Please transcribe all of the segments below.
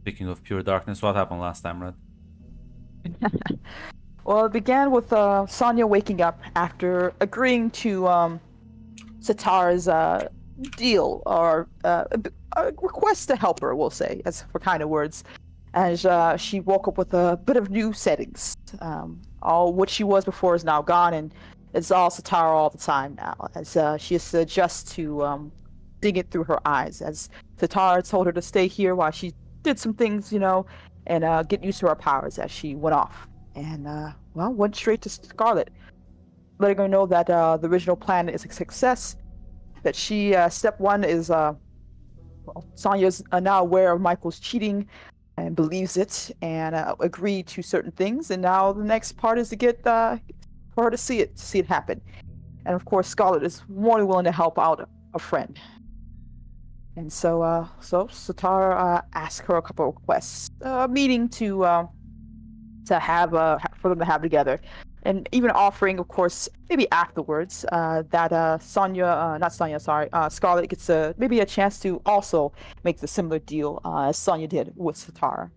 Speaking of pure darkness, what happened last time, Red? Well, it began with Sonya waking up after agreeing to Sitar's deal or a request to help her, we'll say, as for kind of words. As she woke up with a bit of new settings. All what she was before is now gone, and it's all Sitar all the time now. As she has to adjust to seeing it through her eyes. As Sitar told her to stay here while she did some things, and get used to her powers as she went off. And, went straight to Scarlet, letting her know that the original plan is a success. That step one is, Sonya's now aware of Michael's cheating and believes it and agreed to certain things. And now the next part is to get for her to see it happen. And of course, Scarlet is more than willing to help out a friend. And so Sitar asked her a couple of requests, a meeting to have for them to have together, and even offering, of course, maybe afterwards that Scarlet gets maybe a chance to also make the similar deal as Sonya did with Sitar.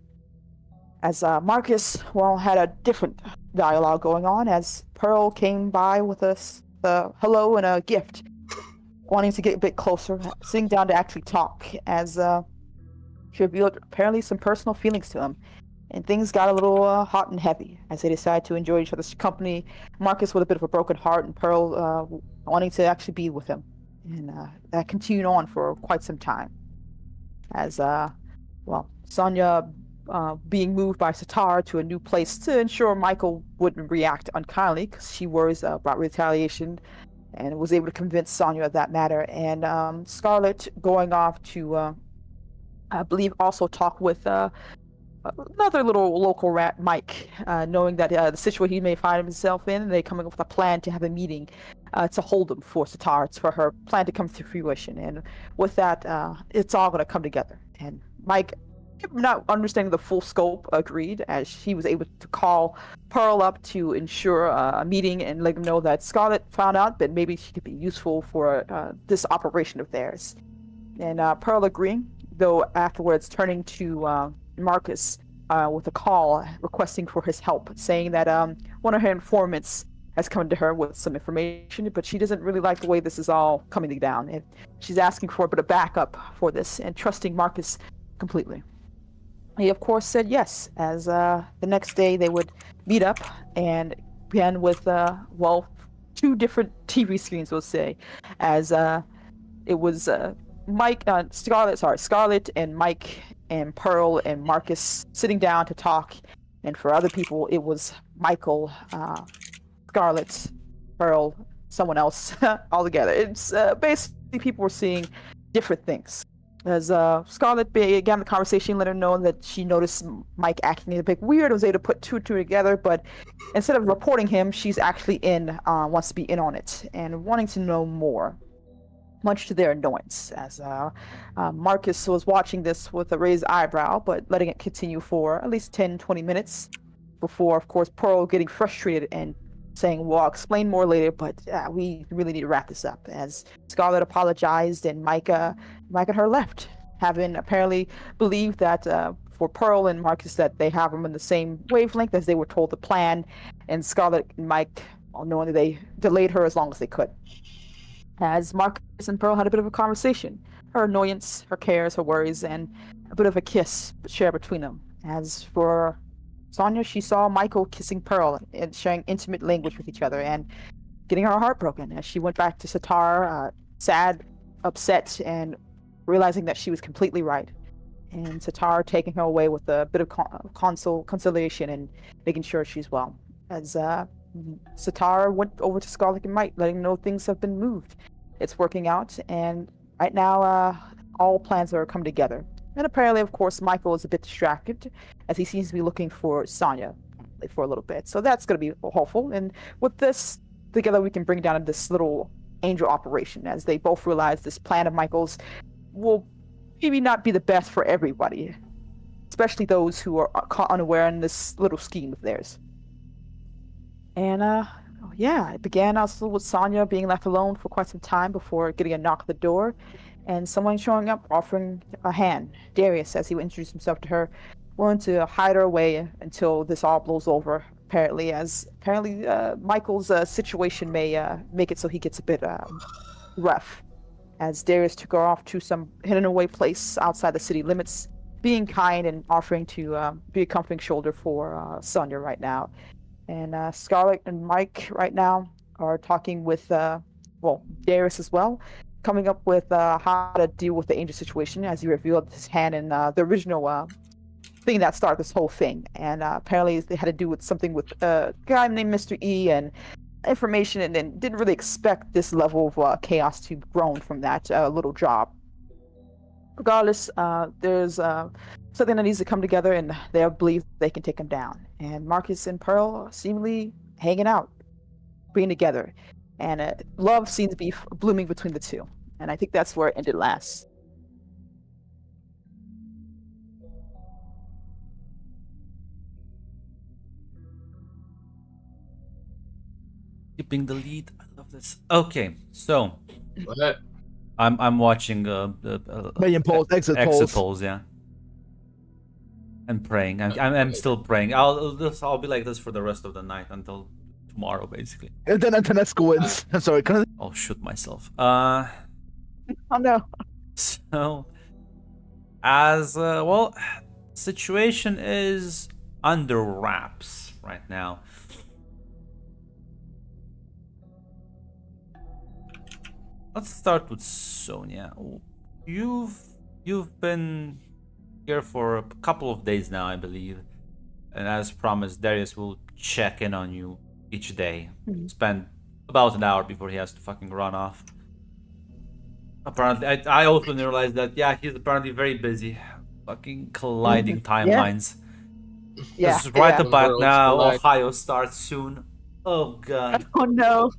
As Marcus, had a different dialogue going on as Pearl came by with a hello and a gift, wanting to get a bit closer, sitting down to actually talk, as she revealed apparently some personal feelings to him. And things got a little hot and heavy as they decided to enjoy each other's company. Marcus with a bit of a broken heart, and Pearl wanting to actually be with him. And that continued on for quite some time. As, Sonya being moved by Sitar to a new place to ensure Michael wouldn't react unkindly, because she worries about retaliation, and was able to convince Sonya of that matter. And Scarlet going off to, I believe, also talk with another little local rat, Mike, knowing that the situation he may find himself in, and they coming up with a plan to have a meeting to hold him for Sitar. It's for her plan to come to fruition. And with that, it's all going to come together. And Mike, not understanding the full scope, agreed, as he was able to call Pearl up to ensure a meeting and let him know that Scarlet found out that maybe she could be useful for this operation of theirs. And Pearl agreeing, though afterwards turning to Marcus with a call requesting for his help, saying that one of her informants has come to her with some information, but she doesn't really like the way this is all coming down. And she's asking for a bit of backup for this and trusting Marcus completely. He, of course, said yes, as the next day they would meet up and began with, two different TV screens, we'll say, as it was Scarlet and Mike and Pearl and Marcus sitting down to talk. And for other people, it was Michael, Scarlet, Pearl, someone else, all together. It's basically people were seeing different things. As Scarlet began the conversation, let her know that she noticed Mike acting a bit weird, was able to put two and two together, but instead of reporting him, she's actually wants to be in on it and wanting to know more, much to their annoyance, as Marcus was watching this with a raised eyebrow, but letting it continue for at least 10-20 minutes before, of course, Pearl getting frustrated and saying, well, I'll explain more later, but we really need to wrap this up, as Scarlet apologized and Mike and her left, having apparently believed that for Pearl and Marcus that they have them in the same wavelength as they were told to plan, and Scarlet and Mike, knowing that they delayed her as long as they could. As Marcus and Pearl had a bit of a conversation, her annoyance, her cares, her worries, and a bit of a kiss shared between them. As for Sonya, she saw Michael kissing Pearl and sharing intimate language with each other and getting her heart broken as she went back to Sitar, sad, upset, and realizing that she was completely right. And Sitar taking her away with a bit of consolation and making sure she's well. As Sitar went over to Scarlet and Mike, letting them know things have been moved. It's working out, and right now all plans are coming together. And apparently, of course, Michael is a bit distracted as he seems to be looking for Sonya for a little bit. So that's going to be hopeful. And with this together, we can bring down this little angel operation, as they both realize this plan of Michael's will maybe not be the best for everybody, especially those who are caught unaware in this little scheme of theirs. And it began also with Sonya being left alone for quite some time before getting a knock at the door, and someone showing up offering a hand. Darius, as he would introduce himself to her, willing to hide her away until this all blows over. Apparently, Michael's situation may make it so he gets a bit rough, as Darius took her off to some hidden away place outside the city limits, being kind and offering to be a comforting shoulder for Sonya right now. And Scarlett and Mike right now are talking with, Darius as well, coming up with how to deal with the Angel situation, as he revealed his hand in the original thing that started this whole thing. And apparently they had to do with something with a guy named Mr. E and information, and then didn't really expect this level of chaos to grown from that little job. Regardless, there's something that needs to come together, and they believe they can take him down. And Marcus and Pearl are seemingly hanging out, being together, and love seems to be blooming between the two. And I think that's where it ended last. Keeping the lead. I love this. Okay, so What? I'm watching Million polls, exit polls. yeah, and praying. I'm still praying. I'll be like this for the rest of the night until tomorrow, basically. And then Antonescu wins. I'm sorry, can I... I'll shoot myself. Oh no. So, as well, situation is under wraps right now. Let's start with Sonya. You've been here for a couple of days now, I believe, and as promised, Darius will check in on you each day. Spend about an hour before he has to fucking run off. Apparently, I also realized that he's apparently very busy. Fucking colliding timelines. Yeah. This is right yeah. about Worlds now. collide. Ohio starts soon. Oh god. Oh no.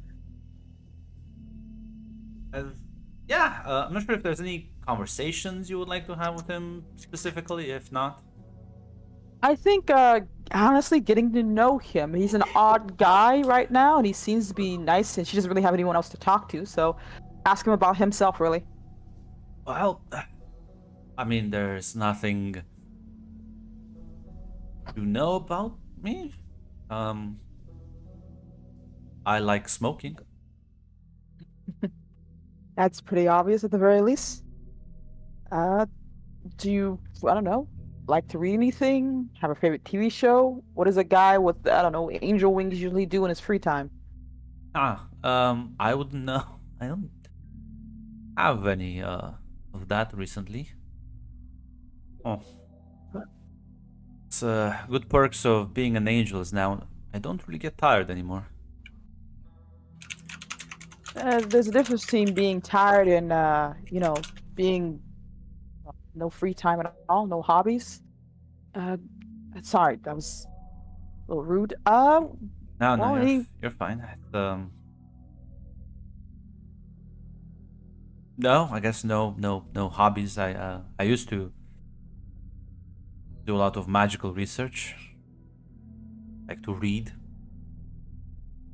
I'm not sure if there's any conversations you would like to have with him specifically. If not, I think, honestly, getting to know him. He's an odd guy right now, and he seems to be nice, and she doesn't really have anyone else to talk to, so ask him about himself, really. well, I mean, there's nothing to know about me. I like smoking. That's pretty obvious at the very least. Do you, I don't know, like to read anything? Have a favorite TV show? What does a guy with, I don't know, angel wings usually do in his free time? I wouldn't know. I don't have any of that recently. Oh. It's good perks of being an angel is now I don't really get tired anymore. There's a difference between being tired and, being no free time at all, no hobbies. Sorry, that was a little rude. No, well, you're fine. No, I guess no hobbies. I used to do a lot of magical research, like to read,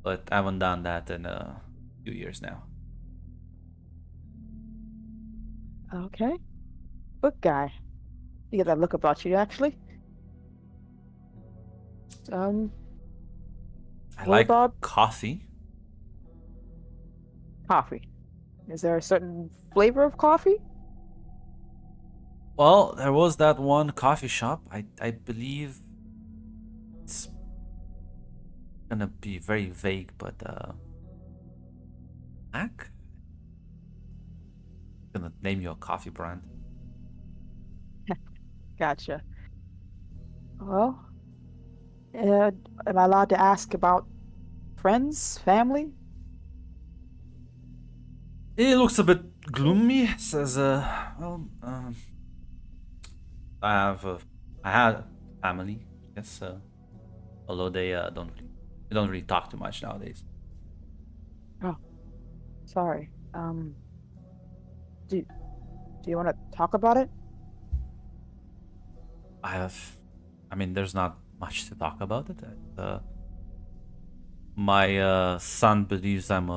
but I haven't done that in a few years now. Okay. Book guy. You get that look about you, actually. I What like about coffee. coffee? Is there a certain flavor of coffee? Well, there was that one coffee shop. I believe it's gonna be very vague, but Mac? Gonna name you a coffee brand. Gotcha. Well, am I allowed to ask about friends, family? He looks a bit gloomy. Says, I had family. Yes, although they don't really talk too much nowadays. Oh, sorry. Do you want to talk about it? I mean, there's not much to talk about it. My son believes I'm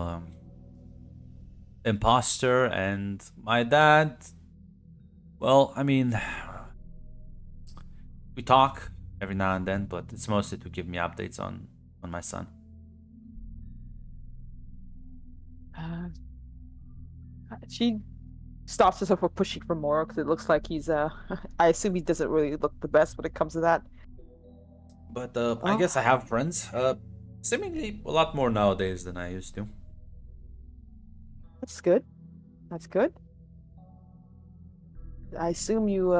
imposter, and my dad. Well, I mean, we talk every now and then, but it's mostly to give me updates on my son. She stops herself from pushing for more because it looks like he's I assume he doesn't really look the best when it comes to that. But I guess I have friends. Seemingly a lot more nowadays than I used to. That's good. That's good. I assume you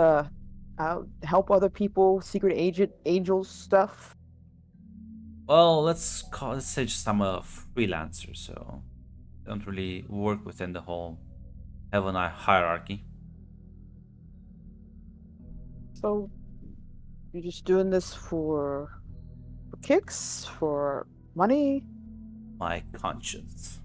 help other people, secret agent, angel stuff. Well, let's say just I'm a freelancer, so don't really work within the whole heaven hierarchy. So you're just doing this for kicks, for money? My conscience.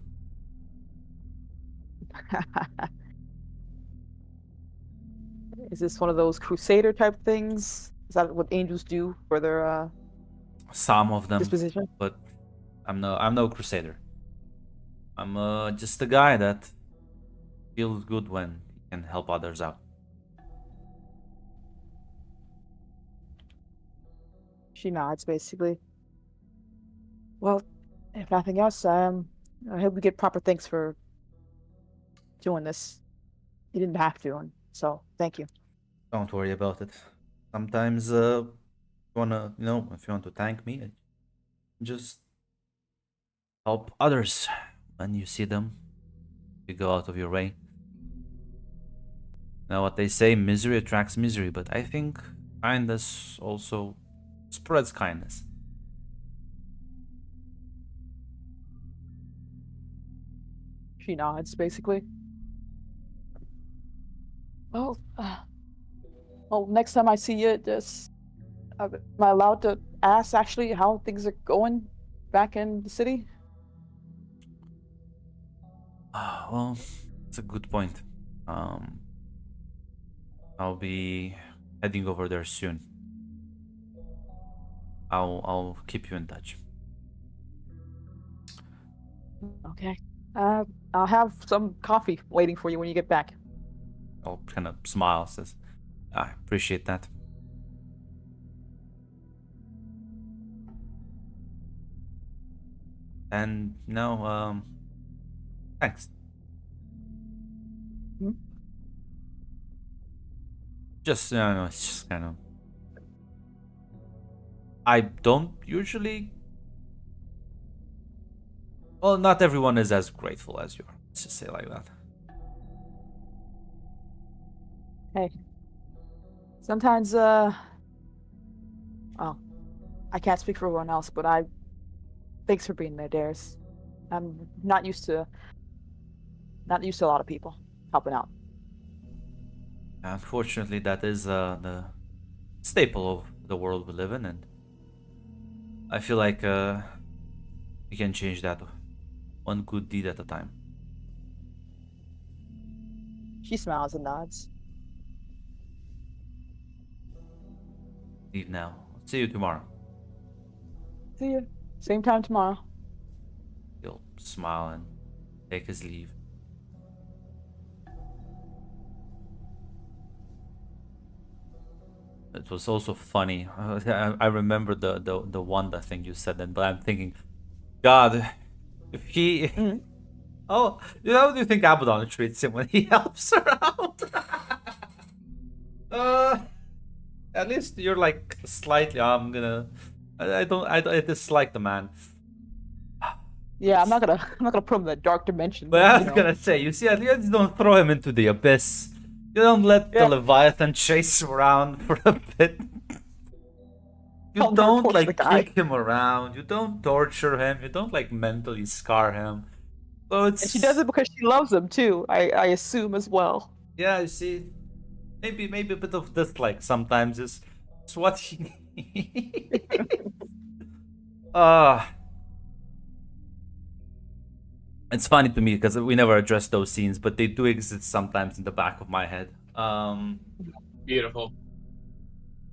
Is this one of those crusader type things? Is that what angels do for their Some of them disposition? But I'm no crusader. I'm just a guy that feels good when he can help others out. She nods, basically. Well, if nothing else, I hope we get proper thanks for doing this. You didn't have to, and so thank you. Don't worry about it. Sometimes, if you want to thank me, just help others when you see them. You go out of your way. Now, what they say, misery attracts misery, but I think kindness also spreads kindness. She nods, basically. Well, next time I see you, just am I allowed to ask actually how things are going back in the city? Well, it's a good point. I'll be heading over there soon. I'll keep you in touch. Okay. I'll have some coffee waiting for you when you get back. I'll kind of smile, says, I appreciate that. And no, thanks. Hmm? Just, it's just kind of. I don't usually. Well, not everyone is as grateful as you are. Let's just say it like that. Hey. Sometimes, well, I can't speak for everyone else, but thanks for being there, Darius. I'm not used to a lot of people helping out. Unfortunately, that is the staple of the world we live in, and I feel like we can change that one good deed at a time. She smiles and nods. Leave now. See you tomorrow. See you. Same time tomorrow. He'll smile and take his leave. It was also funny. I remember the Wanda thing you said then, but I'm thinking, God, if he, oh, how do you think Abaddon treats him when he helps her out? At least you're like slightly. I'm gonna. I don't. I dislike the man. Yeah, I'm not gonna put him in the dark dimension. But I was gonna say, you see, at least don't throw him into the abyss. You don't let the Leviathan chase him around for a bit. You don't like kick him around. You don't torture him. You don't like mentally scar him. So it's. And she does it because she loves him too. I assume as well. Yeah, you see, maybe a bit of dislike sometimes is what he. It's funny to me because we never address those scenes, but they do exist sometimes in the back of my head. Beautiful.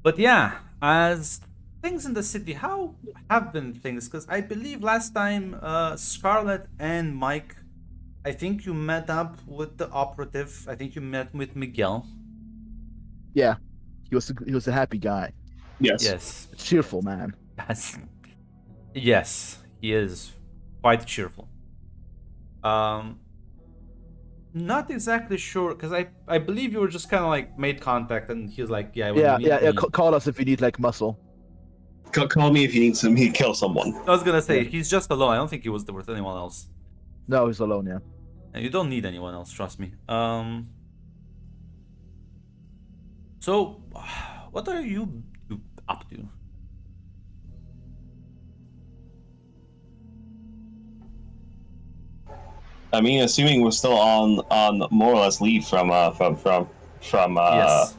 But yeah, as things in the city, how have been things? Because I believe last time Scarlet and Mike I think you met up with the operative. I think you met with Miguel. Yeah, he was a happy guy, Yes. a cheerful man. Yes. Yes, he is quite cheerful. Not exactly sure because I believe you were just kind of like made contact and he was like, yeah, when you need me. Call us if you need like muscle. Call me if you need some. He kill someone. I was gonna say he's just alone. I don't think he was with anyone else. No, he's alone. Yeah. And you don't need anyone else, trust me. So, what are you up to? I mean, assuming we're still on more or less leave from Yes.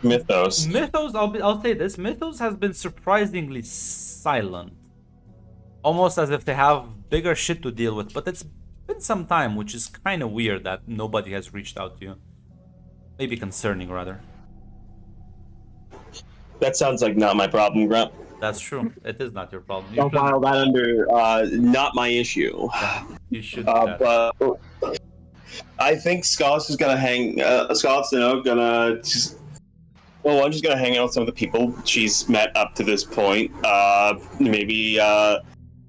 Mythos. Mythos, I'll say this. Mythos has been surprisingly silent. Almost as if they have bigger shit to deal with, but it's been some time, which is kind of weird that nobody has reached out to you. Maybe concerning, rather. That sounds like not my problem, Grump. That's true. It is not your problem. You I'll file that under not my issue. You should do that. But I think Scarlett's is gonna hang. Scarlett's gonna just. Well, I'm just gonna hang out with some of the people she's met up to this point. Maybe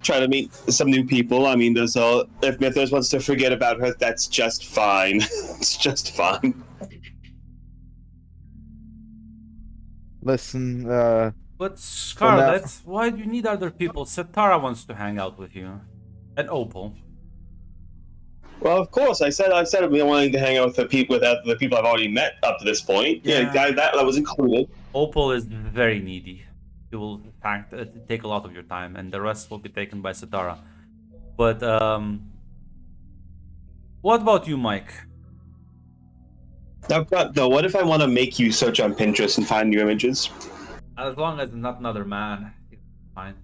try to meet some new people. I mean, if Mythos wants to forget about her, that's just fine. It's just fine. Listen, But Scarlet, why do you need other people? Setara wants to hang out with you. And Opal. Well, of course, I said I've been wanting to hang out with the people I've already met up to this point. Yeah, that was included. Opal is very needy. He will, in fact, take a lot of your time, and the rest will be taken by Setara. But what about you, Mike? Now, what if I want to make you search on Pinterest and find new images? As long as it's not another man, it's fine.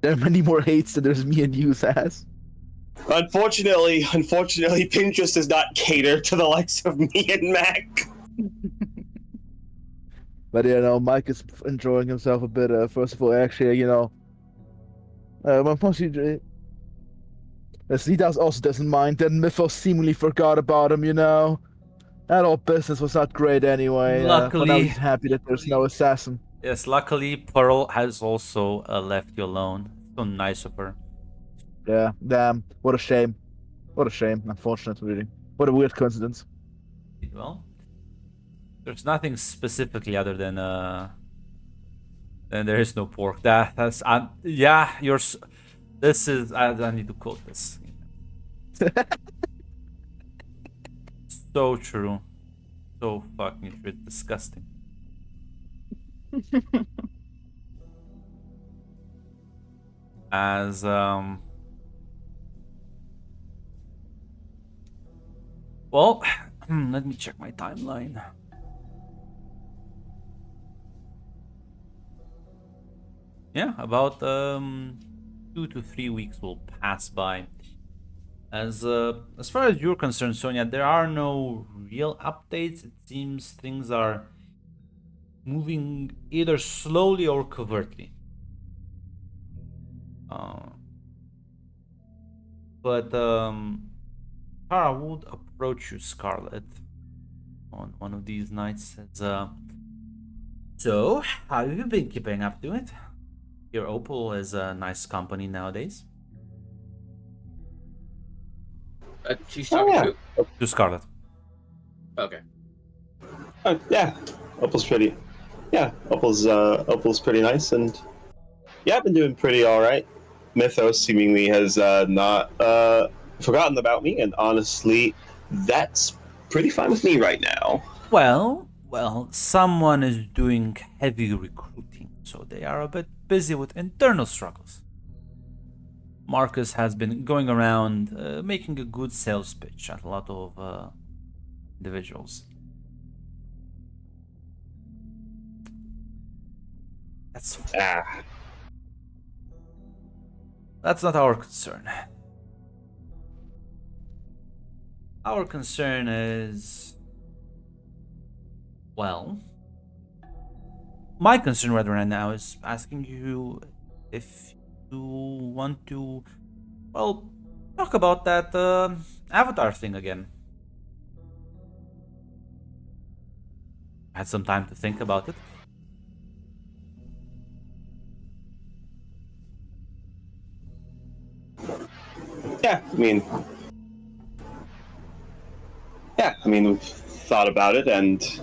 there are many more hates than there's me and you, Sass. Unfortunately, Pinterest does not cater to the likes of me and Mac. But Mike is enjoying himself a bit. First of all, actually, he also doesn't mind that Mythos seemingly forgot about him. That whole business was not great anyway. Luckily, for now he's happy that there's no assassin. Yes, luckily Pearl has also left you alone. So nice of her. Yeah, damn. What a shame. What a shame. Unfortunate, really. What a weird coincidence. Well, there's nothing specifically other than there is no pork. That's yeah. This is I need to quote this. So true. So fucking true. It's disgusting. As well, let me check my timeline. Yeah, about 2 to 3 weeks will pass by. As far as you're concerned, Sonia, there are no real updates. It seems things are moving either slowly or covertly. But Tara would approach you, Scarlet, on one of these nights. Says, so, how have you been keeping up to it? Your Opal is a nice company nowadays. She's talking to Scarlet. Okay. Yeah, Opal's pretty. Yeah, Opal's pretty nice, and yeah, I've been doing pretty all right. Mythos seemingly has not forgotten about me, and honestly, that's pretty fine with me right now. Well, someone is doing heavy recruiting, so they are a bit busy with internal struggles. Marcus has been going around making a good sales pitch at a lot of individuals. That's not our concern. Our concern is, well, my concern rather right now is asking you if you want to well, talk about that Avatar thing again. I had some time to think about it. Yeah, I mean, we've thought about it, and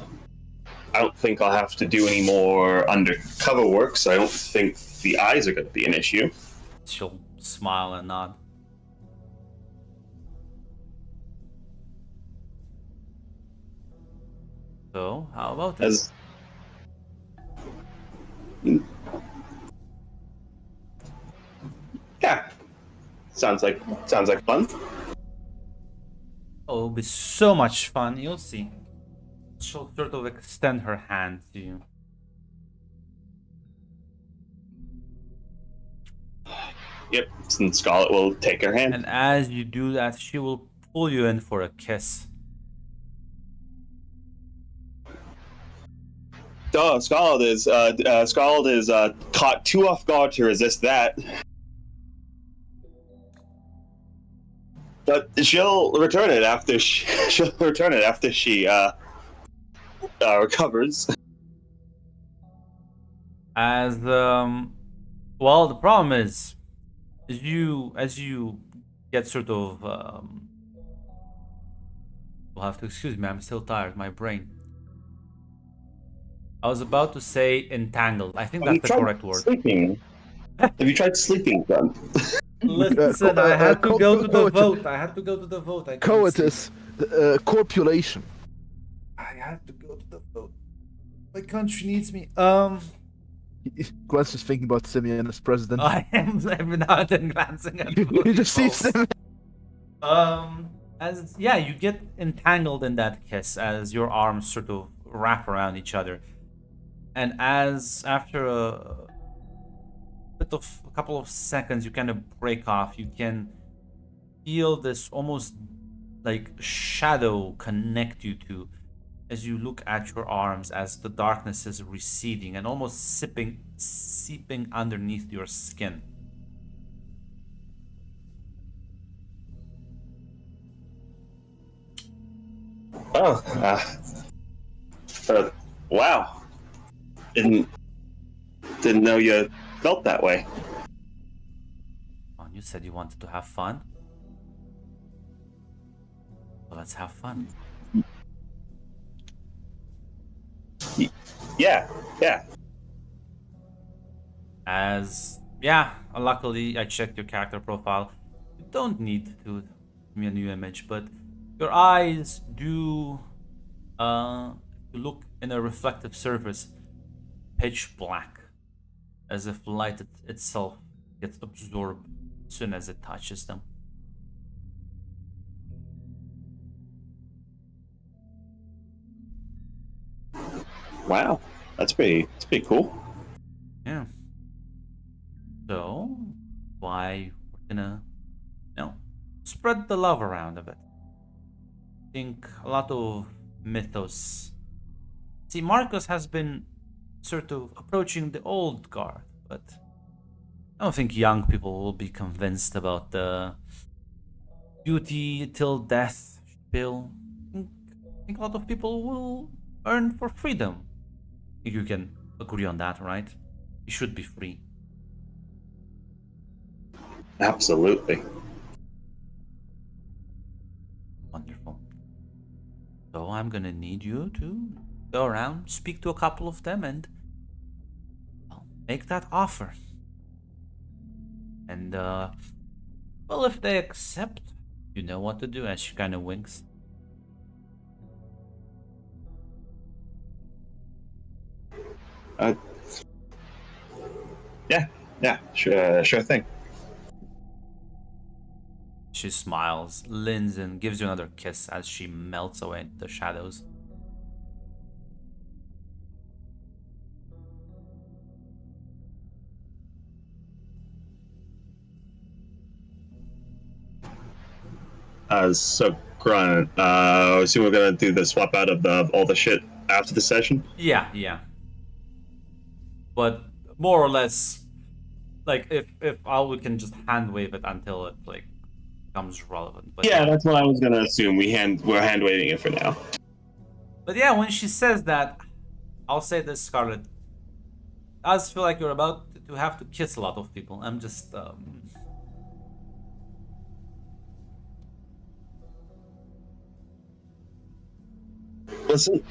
I don't think I'll have to do any more undercover work, so I don't think the eyes are going to be an issue. She'll smile and nod. So, how about it? As yeah, sounds like fun. Oh, it'll be so much fun. You'll see. She'll sort of extend her hand to you. Yep, and Scarlet will take her hand. And as you do that, she will pull you in for a kiss. Oh, Scarlet is caught too off guard to resist that. But she'll return it after she'll return it after she recovers. As well, the problem is, as you get sort of you'll have to excuse me. I'm still tired. My brain. I was about to say entangled. I think that's the correct word. Sleeping? Have you tried sleeping, son? Listen, I had to go to the vote. I had to go to the vote. I couldn't sleep. Coitus, copulation. I had to go to the vote. My country needs me. Glenn's just thinking about Simeon as president. I am every now and then glancing at You just see votes. Simeon. As yeah, you get entangled in that kiss as your arms sort of wrap around each other, and as after a couple of seconds, you kind of break off. You can feel this almost like shadow connect you to as you look at your arms as the darkness is receding and almost seeping underneath your skin. Oh, wow! Didn't know you felt that way. Oh, you said you wanted to have fun. Well, let's have fun. Yeah. Luckily I checked your character profile. You don't need to give me a new image, but your eyes do look in a reflective surface pitch black, as if light itself gets absorbed as soon as it touches them. Wow, that's pretty cool. Yeah. So, why we're gonna, spread the love around a bit. I think a lot of mythos. See, Marcus has been sort of approaching the old guard, but I don't think young people will be convinced about the duty till death bill. I think a lot of people will earn for freedom. I think you can agree on that, right? You should be free. Absolutely. Wonderful. So I'm gonna need you to go around, speak to a couple of them, and make that offer. And well, if they accept, you know what to do. As she kind of winks. Yeah, sure thing. She smiles, leans in, gives you another kiss as she melts away into the shadows. So Grunt, I assume we're gonna do the swap out of all the shit after the session. Yeah. But more or less, Like if all we can just hand wave it until it like becomes relevant. But Yeah, that's what I was gonna assume. We're hand waving it for now. But yeah, when she says that, I'll say this, Scarlet. I just feel like you're about to have to kiss a lot of people. I'm just Listen,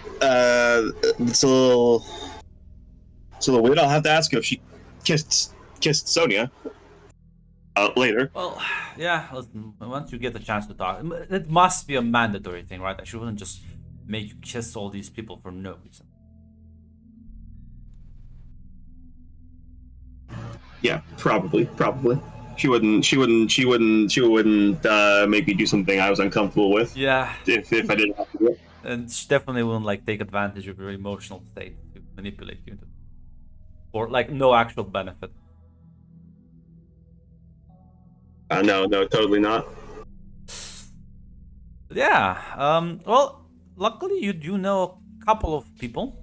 it's a little weird. I'll have to ask her if she kissed Sonia later. well, yeah. Listen, once you get the chance to talk, it must be a mandatory thing, right? She wouldn't just make you kiss all these people for no reason. Yeah, probably. She wouldn't make me do something I was uncomfortable with Yeah, if I didn't have to do it. and she definitely wouldn't like take advantage of your emotional state to manipulate you into, for like no actual benefit. No, totally not. Yeah. Well, luckily you do know a couple of people.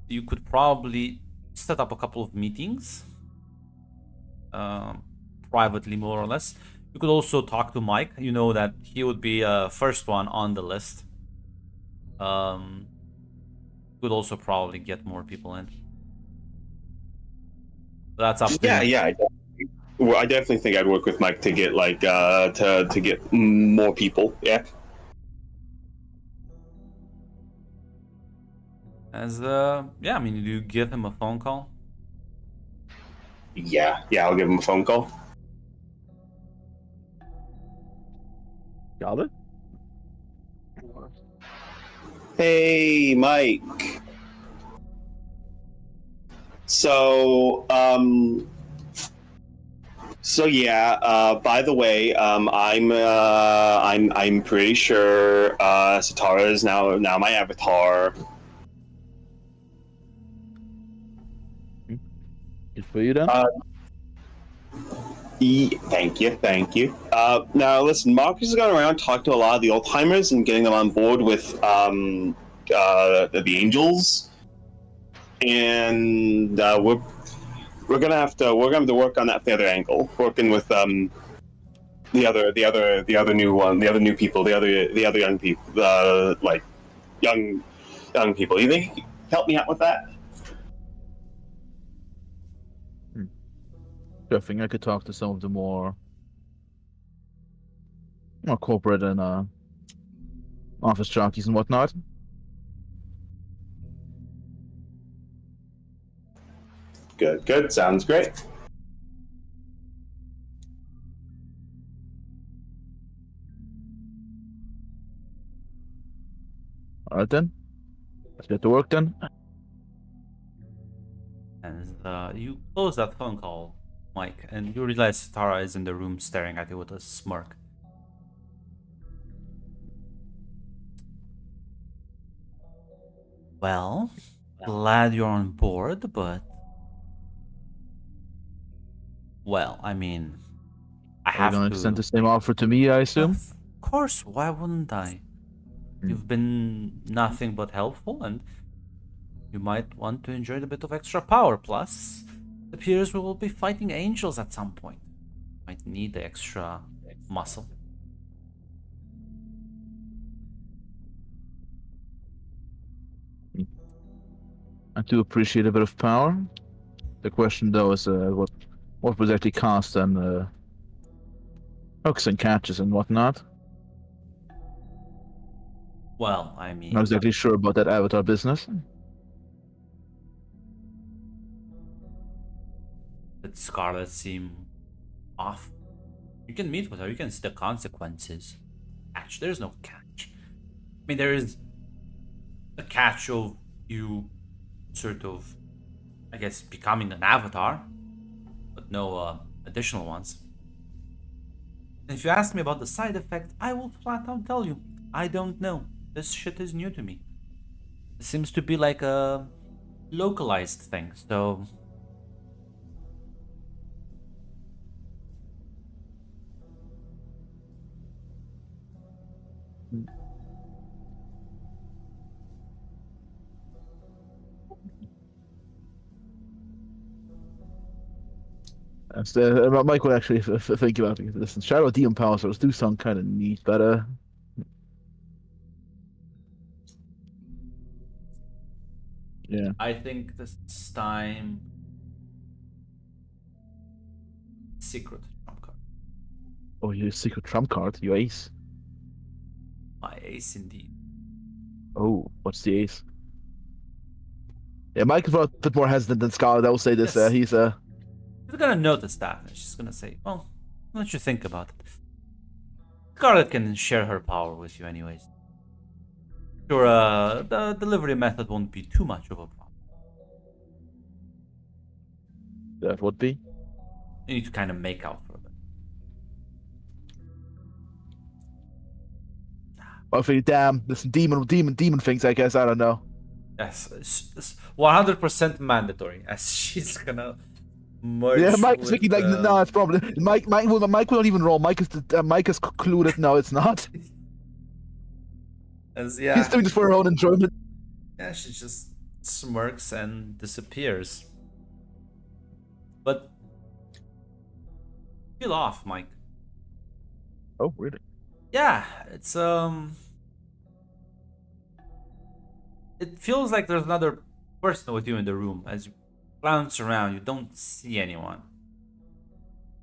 You could probably set up a couple of meetings, privately, more or less. You could also talk to Mike. You know that he would be first one on the list. Could also probably get more people in. That's up to Yeah, you. yeah. I definitely think I'd work with Mike to get like to get more people. Yeah. As yeah, I mean, you give him a phone call. Yeah, I'll give him a phone call. Got it? Hey, Mike. So, yeah. By the way, I'm pretty sure Satara is now my avatar. Good for you then. Thank you. Now, listen, Marcus has gone around talking to a lot of the old timers and getting them on board with the Angels, and we're gonna have to work on that from the other angle, working with the other new one, the other new people, the other young people, like young people. You think you can help me out with that? I think I could talk to some of the more corporate and office jockeys and whatnot. Good. Sounds great. All right then. Let's get to work then. And you close that phone call, Mike, and you realize Tara is in the room staring at you with a smirk. Well, glad you're on board, but... Well, I mean... I Are you have gonna to... extend the same offer to me, I assume? Of course, why wouldn't I? You've been nothing but helpful, and you might want to enjoy a bit of extra power. Plus, it appears we will be fighting angels at some point. Might need the extra muscle. I do appreciate a bit of power. The question though is what would actually cost and hooks and catches and whatnot. Well, I mean... Not exactly sure about that avatar business. Did Scarlet seem off? You can meet with her, you can see the consequences. Catch, there's no catch. I mean, there is a catch of you sort of, I guess, becoming an avatar, but no additional ones. And if you ask me about the side effect, I will flat out tell you, I don't know. This shit is new to me. It seems to be like a localized thing, so... Mike would actually think about it. Listen, Shadow Demon powers do sound kind of neat, but yeah. I think this time secret trump card. Oh, your secret trump card, your ace. My ace indeed. Oh, what's the ace? Yeah, Mike is a bit more hesitant than Scarlet. I will say this. Yes. He's She's gonna notice that, and she's gonna say, "Well, why don't you think about it? Scarlet can share her power with you, anyways. Sure, the delivery method won't be too much of a problem. that would be. You need to kind of make out for it." I think, damn, listen, demon things. I guess I don't know. Yes, it's 100% mandatory, as she's gonna merge. Yeah, Mike is with, thinking like, no, it's probably Mike. Mike will not even roll. Mike is concluded. No, it's not. As, yeah, He's doing this for her own enjoyment. yeah, she just smirks and disappears. But feel off, Mike. Oh, really? Yeah, it's it feels like there's another person with you in the room. As you glance around, you don't see anyone.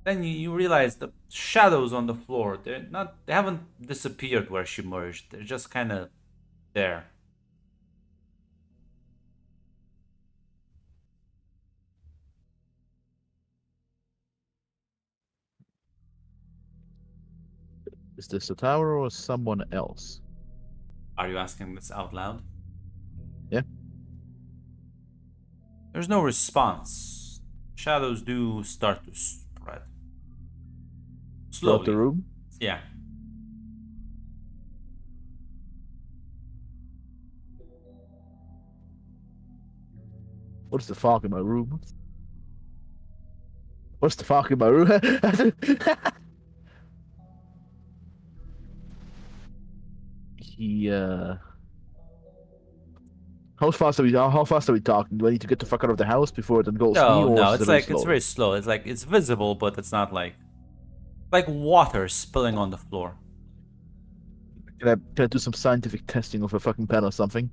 Then you realize the shadows on the floor, they haven't disappeared where she merged. They're just kind of there. Is this the tower or someone else? Are you asking this out loud? Yeah. There's no response. Shadows do start to spread. Throughout Slowly. the room? Yeah. What's the fuck in my room? What's the fuck in my room? He how fast are we talking? Do I need to get the fuck out of the house before it engulfs me? No, Or no, is it's it really like it's slow? very slow. It's like it's visible, but it's not like water spilling on the floor. Can I do some scientific testing of a fucking pen or something?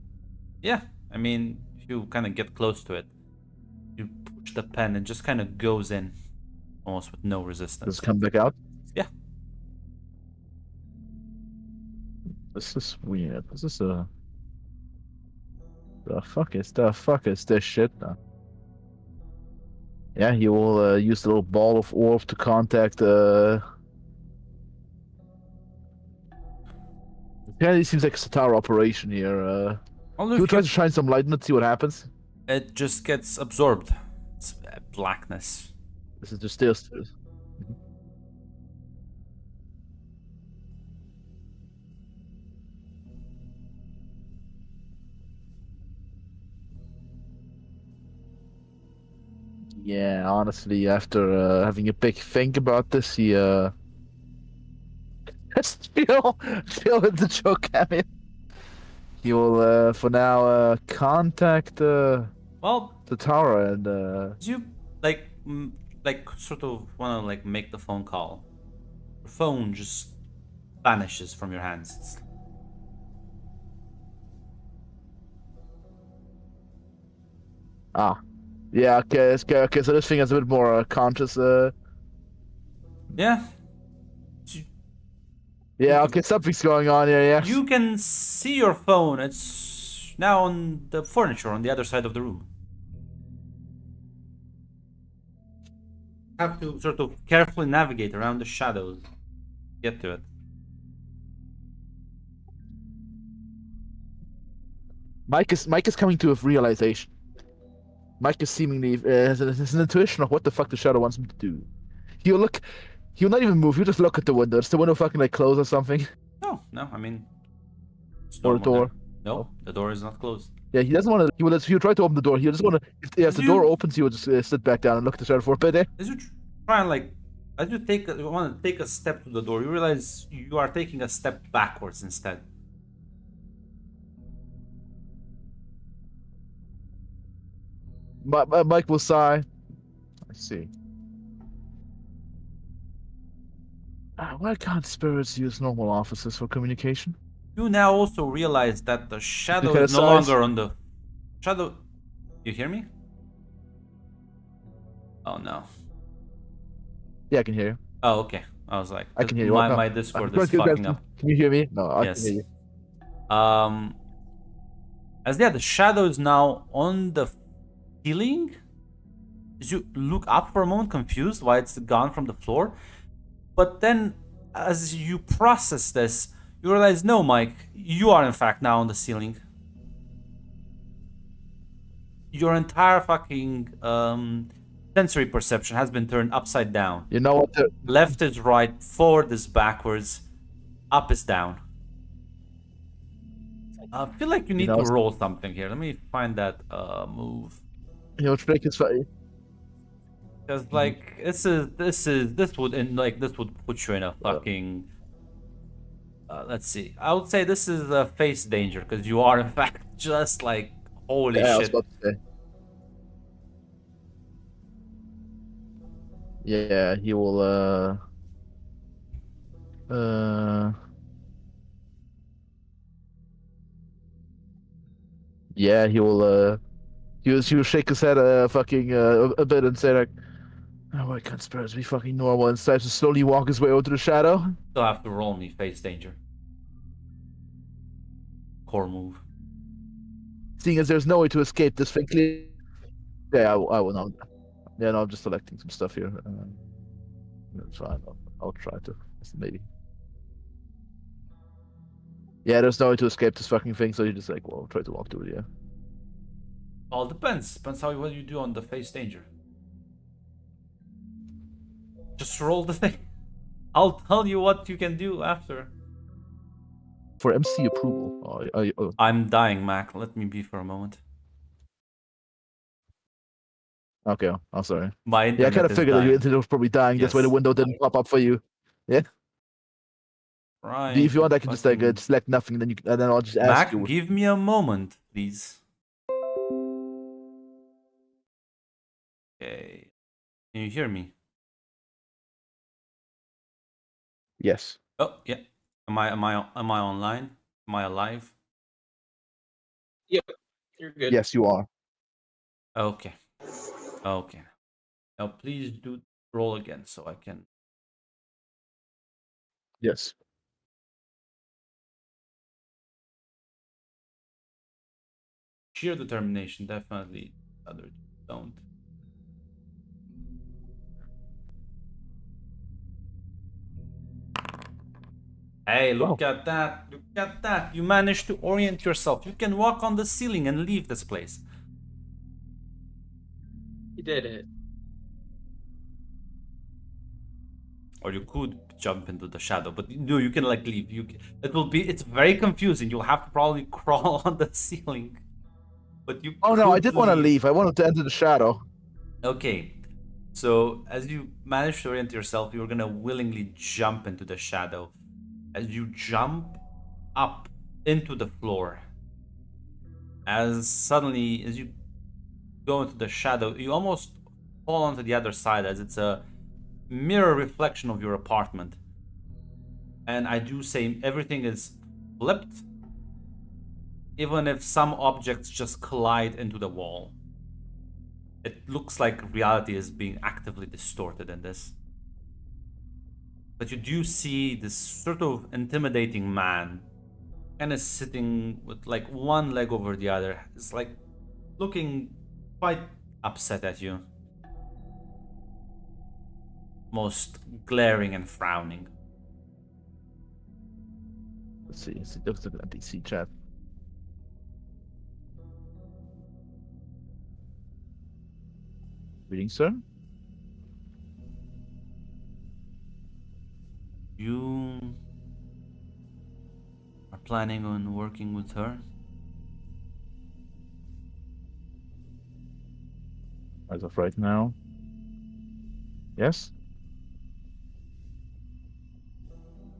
Yeah, I mean, if you kind of get close to it, you push the pen and just kind of goes in, almost with no resistance. Does it come back out? Yeah. This is weird. This is the fuck is this shit now? Yeah, he will use the little ball of orb to contact Yeah, it seems like it's a tower operation here. Although He will if try you- to shine some light on it, see what happens. it just gets absorbed. It's blackness. This is just still. Yeah, honestly, after having a big think about this, he still in the joke cameo. He will for now contact Well, the tower and as you like sort of want to like make the phone call, your phone just vanishes from your hands. yeah, okay, so this thing is a bit more conscious. Yeah, Yeah, okay, something's going on here. Yes. you can see your phone. It's now on the furniture on the other side of the room. Have to sort of carefully navigate around the shadows, get to it. Mike is coming to a realization. Mike is seemingly has an intuition of what the fuck the shadow wants him to do. He'll not even move. He'll just look at the window. Is the window fucking like closed or something? No, I mean, it's Or a normal door? then. No, the door is not closed. Yeah, he doesn't want to. He'll try to open the door. He'll just want to. If the door opens, he will just sit back down and look at the shadow for a bit. As you try and like, as you want to take a step to the door, you realize you are taking a step backwards instead. Mike will sigh. I see. Why can't spirits use normal offices for communication? You now also realize that the shadow kind is of no size. longer on the shadow. You hear me? Oh no. Yeah, I can hear you. Oh, okay. I was like, I can hear you. What? No. my I'm Discord going is to you guys. fucking up. Can you hear me? No, I can hear Yes. you. As the shadow is now on the ceiling. As you look up for a moment, confused why it's gone from the floor. But then, as you process this, you realize, no, Mike, you are in fact now on the ceiling. Your entire fucking sensory perception has been turned upside down. You know what? Left is right, forward is backwards, up is down. I feel like you need to roll something here. Let me find that move. You know, trick is funny. Because like this would put you in a fucking. Let's see. I would say this is a face danger because you are in fact just like holy Yeah, I was shit. about to say. Yeah, he will. Yeah, he will. He will shake his head, a bit and say like, "Oh, why can't spirits be fucking normal?" And starts to slowly walk his way over to the shadow. Still have to roll me face danger. Core move. Seeing as there's no way to escape this thing, yeah, I will not. Yeah, no, I'm just selecting some stuff here. That's fine. I'll try to. Maybe. Yeah, there's no way to escape this fucking thing, so you just like, well, try to walk through it, yeah. Well, depends. Depends what you do on the face danger. Just roll the thing. I'll tell you what you can do after. For MC approval. I'm dying, Mac. Let me be for a moment. Okay, I'm sorry. My Yeah, I kind of figured that your internet was probably dying. Yes. That's why the window didn't pop up for you. Yeah. Right. If you want, I can just like select nothing, and then I'll just ask Mac, you. give me a moment, please. Okay. Can you hear me? Yes. Oh yeah. Am I online? Am I alive? Yep, you're good. Yes, you are. Okay. Okay. Now please do roll again so I can. Yes. Sheer determination, definitely. Others don't. Hey, look at that. Look at that. You managed to orient yourself. You can walk on the ceiling and leave this place. You did it. Or you could jump into the shadow, but no, you can like leave. It's very confusing. You'll have to probably crawl on the ceiling. But you Oh no, I did want to leave. leave. I wanted to enter the shadow. Okay. So as you manage to orient yourself, you're gonna willingly jump into the shadow. As you jump up into the floor, as you go into the shadow, you almost fall onto the other side as it's a mirror reflection of your apartment. And I do say everything is flipped, even if some objects just collide into the wall. It looks like reality is being actively distorted in this. But you do see this sort of intimidating man kind of sitting with like one leg over the other. It's like looking quite upset at you. Most glaring and frowning. Let's see. Let's look at the NPC chat. Reading, sir? You are planning on working with her? As of right now. Yes?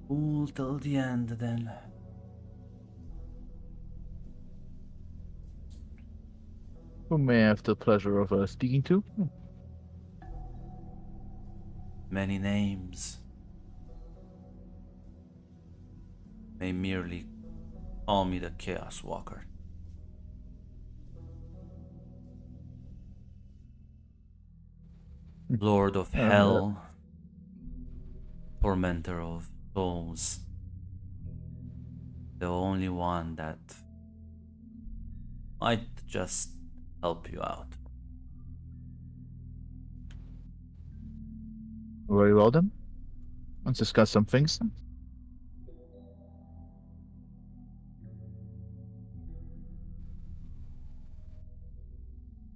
Cool till the end then. Who may I have the pleasure of speaking to? Many names. may merely call me the Chaos Walker. Lord of Hell, tormentor of souls, the only one that might just help you out. Very well then. Let's discuss some things.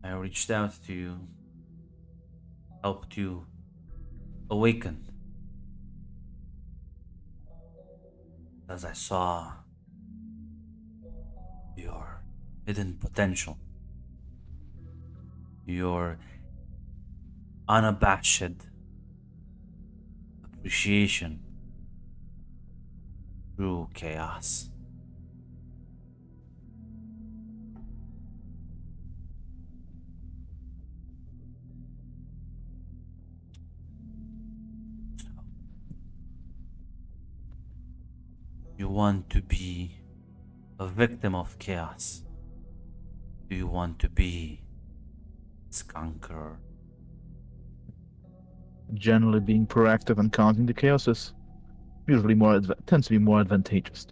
I reached out to you, helped you awaken, as I saw your hidden potential, your unabashed appreciation through chaos. You want to be a victim of chaos? Do you want to be its conqueror? Generally, being proactive and counting the chaos is usually tends to be more advantageous.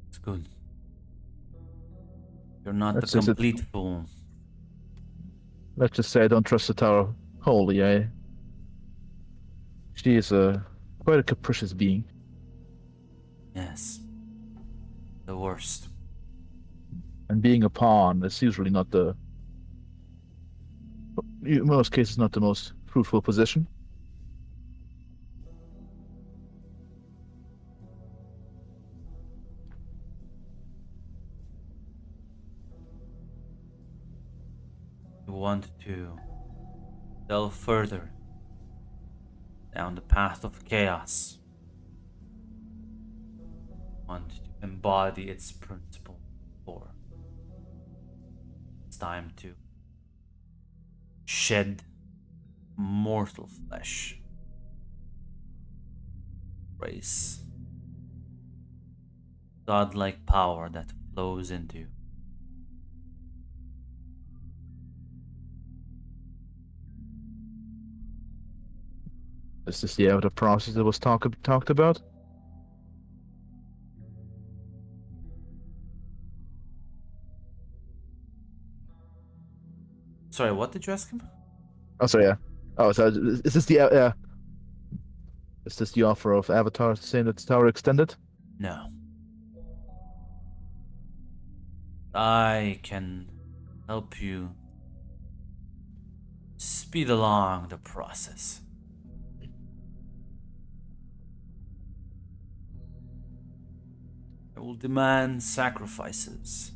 It's good. You're not That's a just it. complete fool. Let's just say I don't trust the tower wholly. She is quite a capricious being. Yes. The worst. And being a pawn is usually not in most cases, not the most fruitful position. You want to delve further down the path of chaos. Want to embody its principle for. It's time to shed mortal flesh. Embrace godlike power that flows into you. Is this the avatar process that was talked about? Sorry, what did you ask him? Oh, sorry, yeah. Oh, so is this is this the offer of Avatar saying that the tower extended? No. I can help you speed along the process. I will demand sacrifices.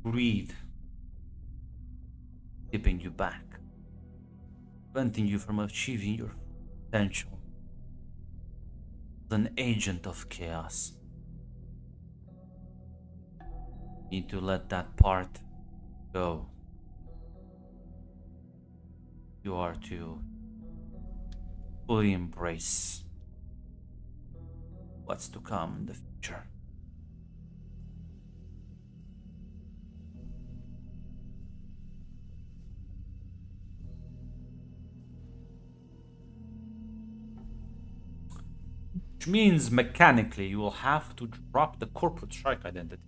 Greed keeping you back, preventing you from achieving your potential. As an agent of chaos, need to let that part go. You are to fully embrace what's to come in the future. Which means mechanically you will have to drop the corporate strike identity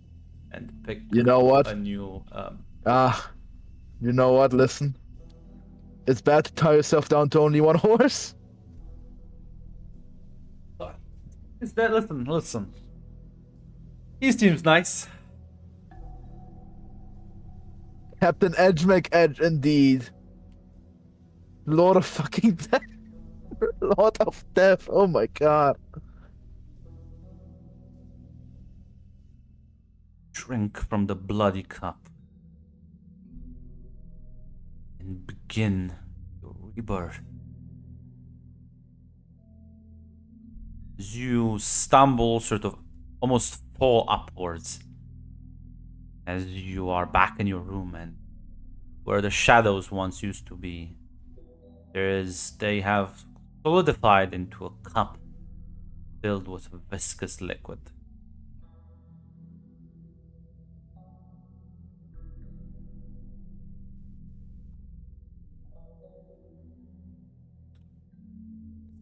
and pick You know what? a new You know what? Listen, it's bad to tie yourself down to only one horse. Is that listen. He seems nice. Captain Edge make Edge indeed. Lord of fucking death. Lord of death. Oh my god. Drink from the bloody cup and begin your rebirth. As you stumble, sort of almost fall upwards, as you are back in your room and where the shadows once used to be. They have solidified into a cup filled with viscous liquid.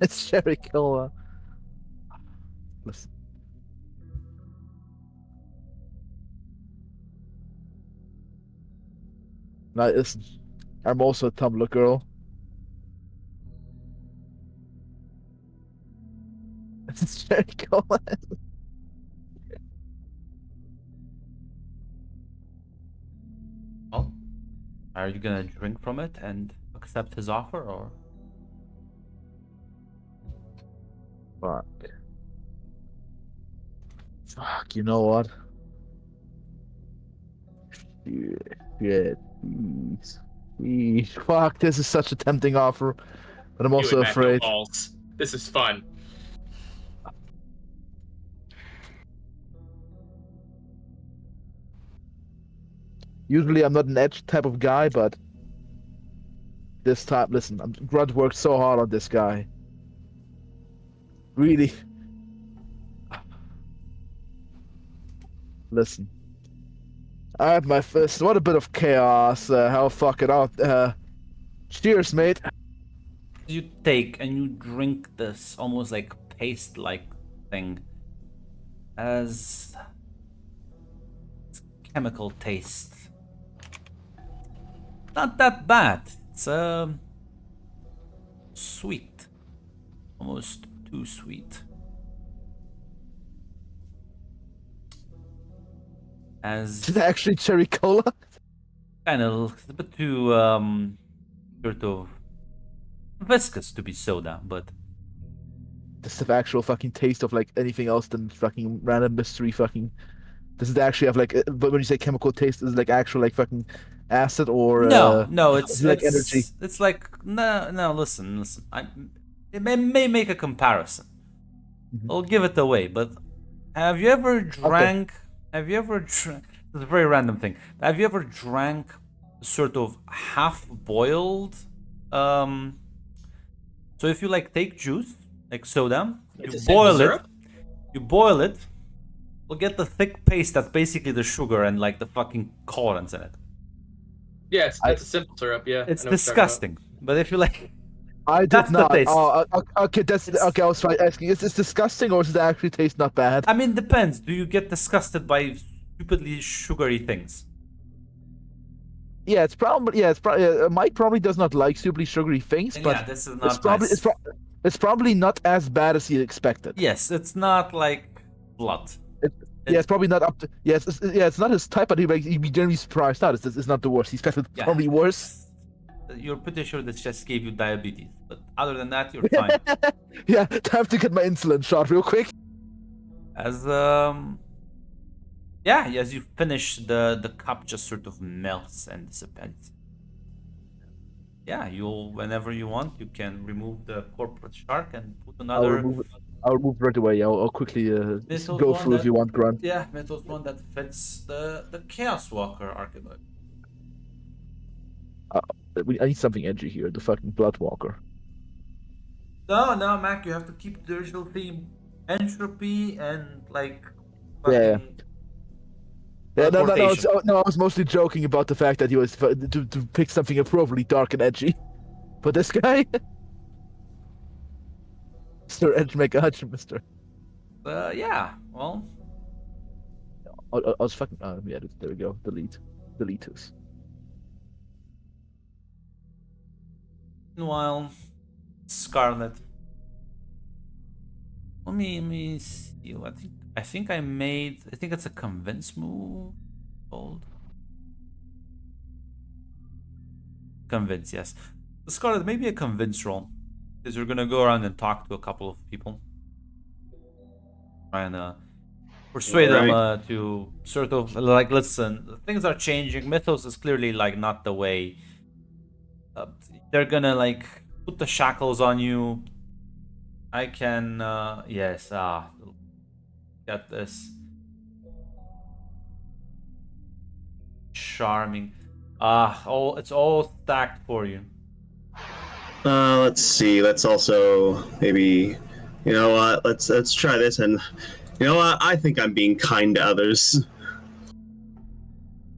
It's Sherry Cola. Listen. Now, listen. I'm also a Tumblr girl. It's Sherry Cola. Well, are you gonna drink from it and accept his offer, or? Fuck. Fuck, you know what? Shit. Jeez. Jeez. Fuck, this is such a tempting offer. But I'm You also and Matt, no afraid. balls. This is fun. Usually I'm not an edge type of guy, but this time, listen, Grunt worked so hard on this guy. Really. Listen. I had my first. What a bit of chaos. How fuck it out. Cheers, mate. You take and you drink this almost like paste-like thing as chemical taste. Not that bad. It's sweet, almost too sweet. As Is it actually cherry cola? kind of a bit too sort of viscous to be soda, but Does it have actual fucking taste of like anything else than fucking random mystery fucking? Does it actually have like? But when you say chemical taste, is it like actual like fucking acid or no, is it like energy? It's like no. Listen. It may make a comparison. Mhm. I'll give it away. But have you ever drank? Have you ever drank? It's a very random thing. Have you ever drank sort of half-boiled? So if you like take juice, like soda, It's you the same boil as it. syrup? You boil it. You'll get the thick paste that's basically the sugar and like the fucking colorants in it. Yeah, it's a simple syrup. Yeah, It's I know what you're talking about. disgusting. But if you like, I did that's the not. taste. Oh, okay. That's It's- okay. I was trying asking. Is this disgusting or does it actually taste not bad? I mean, depends. Do you get disgusted by stupidly sugary things? Yeah, it's probably Mike probably does not like super sugary things, And but yeah, this is it's not probably nice. it's probably not as bad as he expected. Yes, it's not like blood. Yeah, it's probably not up to. It's not his type, but he'd be generally surprised. Not, it's not the worst. He expected Yeah, probably worse. You're pretty sure this just gave you diabetes, but other than that, you're fine. Yeah, time to get my insulin shot real quick. As yeah, as you finish, the cup just sort of melts and dissipates. Yeah, you'll whenever you want, you can remove the corporate shark and put another. I'll remove right away. I'll quickly This was go one through if that- you want, Grunt. Yeah, Metals one that fits the Chaos Walker archetype. I need something edgy here. The fucking Bloodwalker. No, Mac, you have to keep the original theme. Entropy and like Yeah. fucking Yeah, no, teleportation. I was mostly joking about the fact that he was to pick something appropriately dark and edgy. But this guy, Mr. Edge McHutch, Mr. Yeah, well, I was fucking. Yeah, there we go. Deletus. meanwhile, Scarlet. Let me see. I think I think it's a convince move. Hold. Convince, yes. Scarlet, maybe a convince roll, because you're gonna go around and talk to a couple of people, try and persuade them to sort of like, listen, things are changing. Mythos is clearly like not the way. They're gonna like put the shackles on you. I can yes, get this. charming. It's all stacked for you. Let's see. Let's also maybe, you know what? Let's try this. And you know what? I think I'm being kind to others.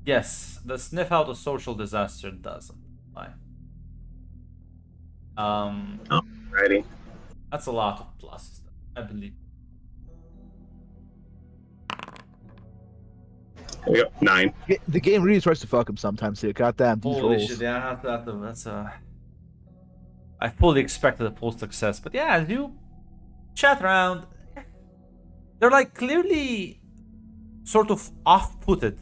Yes, the sniff out a social disaster doesn't lie. Alrighty. That's a lot of pluses, I believe. There we go. 9. The game really tries to fuck him sometimes here. Goddamn, these Holy rolls. shit, yeah, that's a. I fully expected a full success, but yeah, as you chat around, they're like clearly sort of off-putted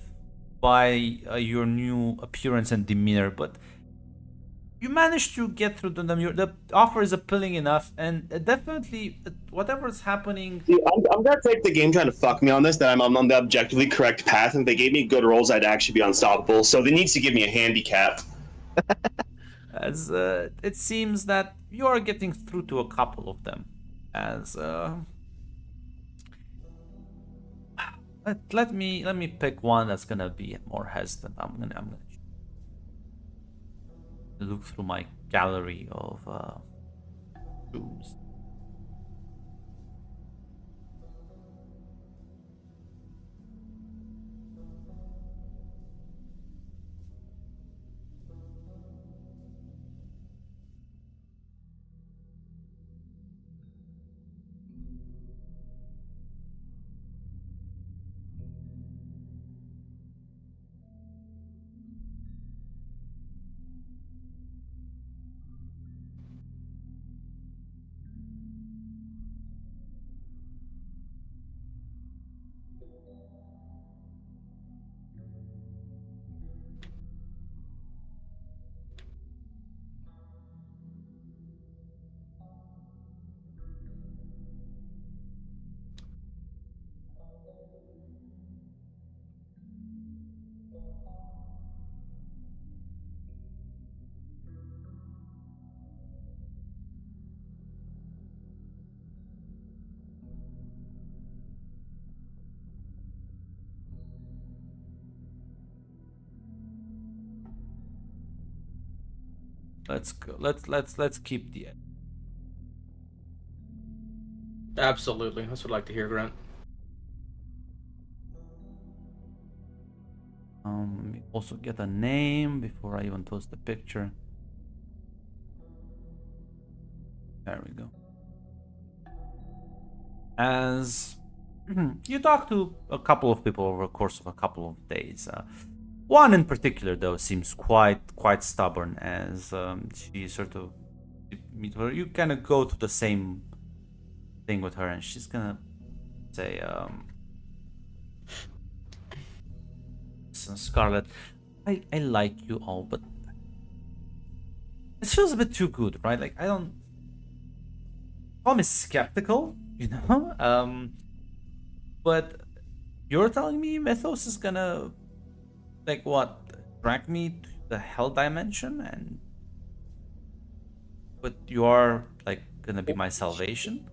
by your new appearance and demeanor, but you managed to get through to them. The offer is appealing enough, and definitely whatever's happening. See, I'm gonna take the game trying to fuck me on this. That I'm on the objectively correct path, and if they gave me good rolls, I'd actually be unstoppable. So they needs to give me a handicap. As it seems that you are getting through to a couple of them, as let me pick one that's gonna be more hesitant. I'm gonna look through my gallery of rooms. Let's go. Let's keep the. Absolutely. That's what I'd like to hear, Grant. Let me also get a name before I even post the picture. There we go. As you talk to a couple of people over the course of a couple of days, one in particular though seems quite stubborn. As she sort of meet her, you kind of go to the same thing with her, and she's gonna say, "Listen, Scarlet, I like you all, but it feels a bit too good, right? Like I don't. I'm skeptical, you know. But you're telling me Mythos is gonna, like, what, drag me to the Hell Dimension, and but you are like gonna be my salvation."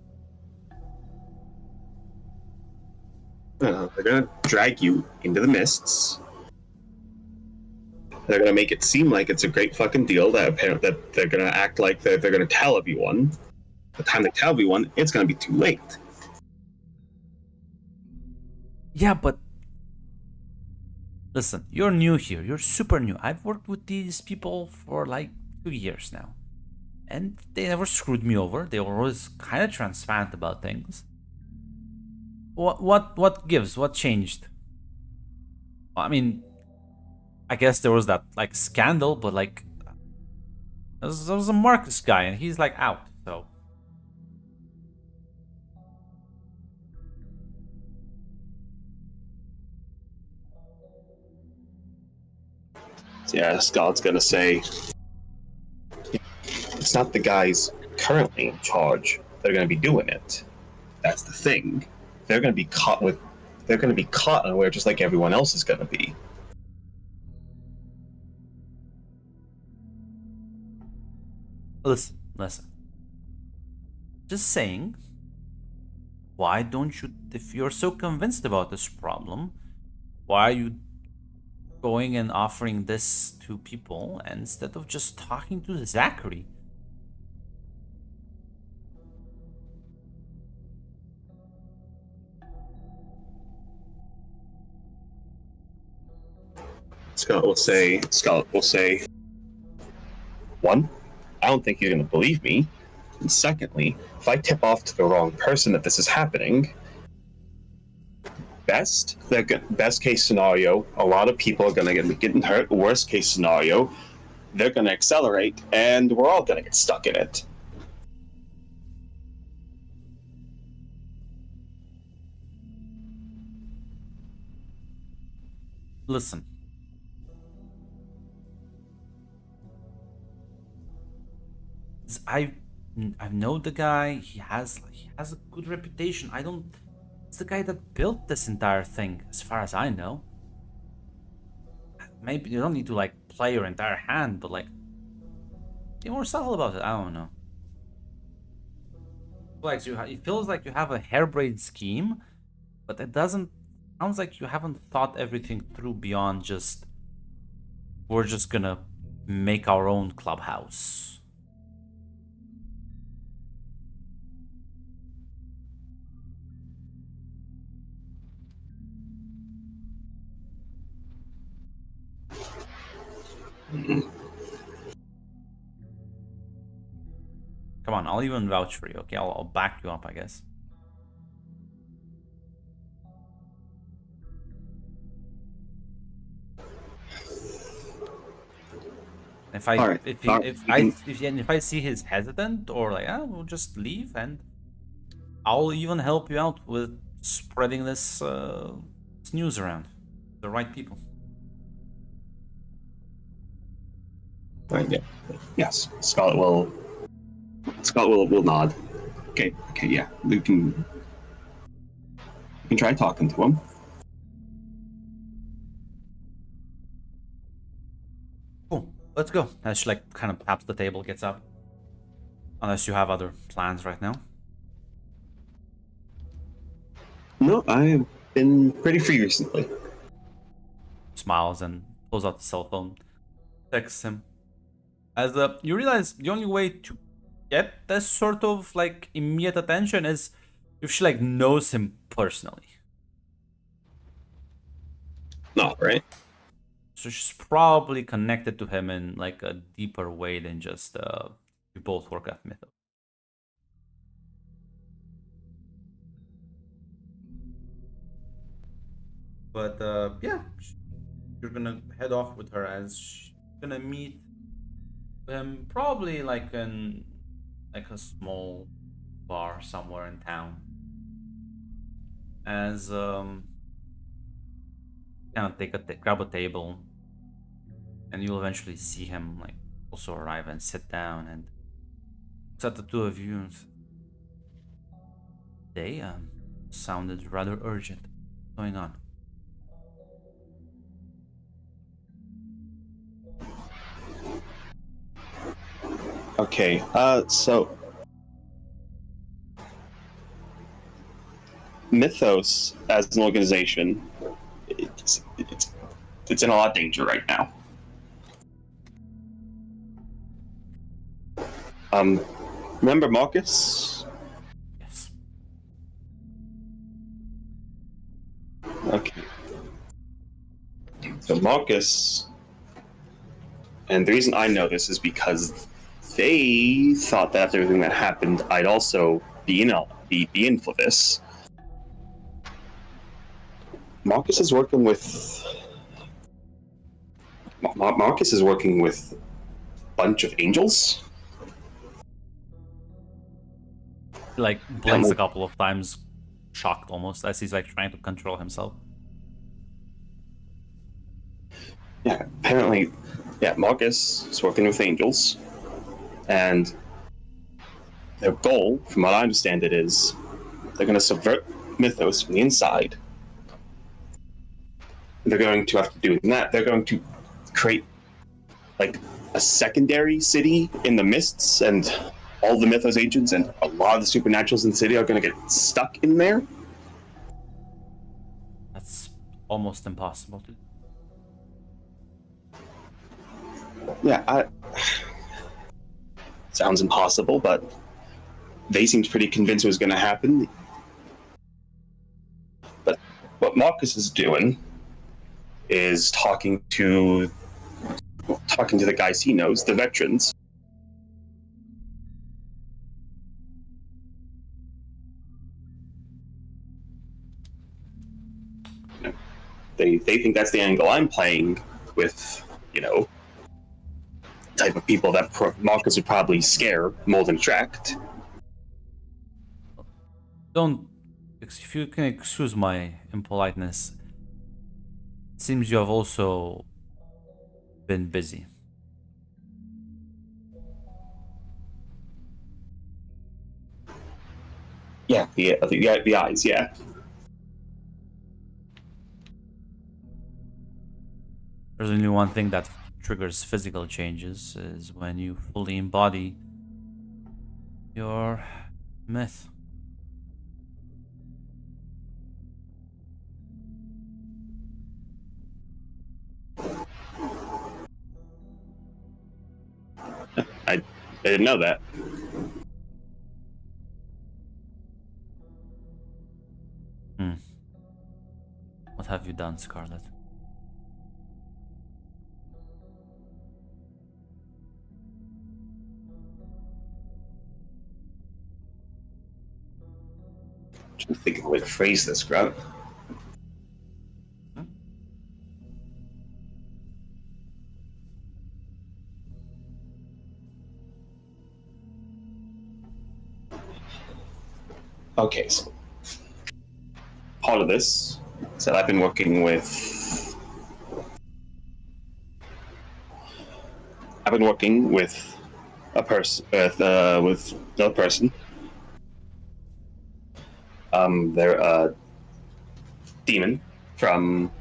They're gonna drag you into the mists. They're gonna make it seem like it's a great fucking deal. That they're gonna act like they're gonna tell everyone. By the time they tell everyone, it's gonna be too late. Yeah, but listen, you're new here. You're super new. I've worked with these people for like 2 years now, and they never screwed me over. They were always kind of transparent about things. What gives? What changed? I mean, I guess there was that like scandal, but like there was a Marcus guy, and he's like out. So Yeah, Scott's gonna say it's not the guys currently in charge that are gonna be doing it. That's the thing. They're gonna be caught with. They're gonna be caught unaware, just like everyone else is gonna be. listen. Just saying. Why don't you, if you're so convinced about this problem, why are you going and offering this to people instead of just talking to Zachary. Scarlet will say, one, I don't think you're going to believe me. And secondly, if I tip off to the wrong person that this is happening, best case scenario, a lot of people are going to be getting hurt. Worst case scenario, they're going to accelerate, and we're all going to get stuck in it. Listen. I know the guy. He has a good reputation. It's the guy that built this entire thing, as far as I know. Maybe you don't need to like play your entire hand, but like be more subtle about it. I don't know. Like it feels like you have a harebrained scheme, but it doesn't. Sounds like you haven't thought everything through beyond just. We're just gonna make our own clubhouse. Come on, I'll even vouch for you, okay? I'll back you up, I guess. If I see he's hesitant or like, we'll just leave, and I'll even help you out with spreading this news around the right people. Right, yeah. Yes, Scarlet will nod. Okay, yeah. We can try talking to him. Cool. Let's go. As she like kind of taps the table, gets up. Unless you have other plans right now. No, I've been pretty free recently. Smiles and pulls out the cell phone. Texts him. As you realize the only way to get this sort of like immediate attention is if she like knows him personally. No, right? So she's probably connected to him in like a deeper way than just you both work at Mythos. But yeah, you're gonna head off with her as she's gonna meet him probably like in like a small bar somewhere in town. As kind of grab a table, and you'll eventually see him like also arrive and sit down and looks at the two of you and they sounded rather urgent. What's going on? Okay, so Mythos as an organization, it's in a lot of danger right now. Remember Marcus? Yes. Okay. So Marcus, and the reason I know this is because they thought that after everything that happened, I'd also be in for this. Marcus is working with a bunch of angels. Like blinks a couple of times, shocked almost, as he's like trying to control himself. Yeah, apparently, Marcus is working with angels, and their goal, from what I understand it, is they're going to subvert Mythos from the inside. They're going to, after doing that, they're going to create like a secondary city in the mists, and all the Mythos agents and a lot of the supernaturals in the city are going to get stuck in there. That's almost impossible to do. Yeah, sounds impossible, but they seemed pretty convinced it was going to happen. But what Marcus is doing is talking to the guys he knows, the veterans. They think that's the angle I'm playing with, type of people that Marcus would probably scare more than attract. Don't, if you can excuse my impoliteness, it seems you have also been busy. Yeah, the eyes, yeah. There's only one thing that triggers physical changes is when you fully embody your myth. I didn't know that. What have you done, Scarlet? I'm trying to think of a way to phrase this, Grunt. Okay, so part of this is that I've been working with a person with another person. They're a demon from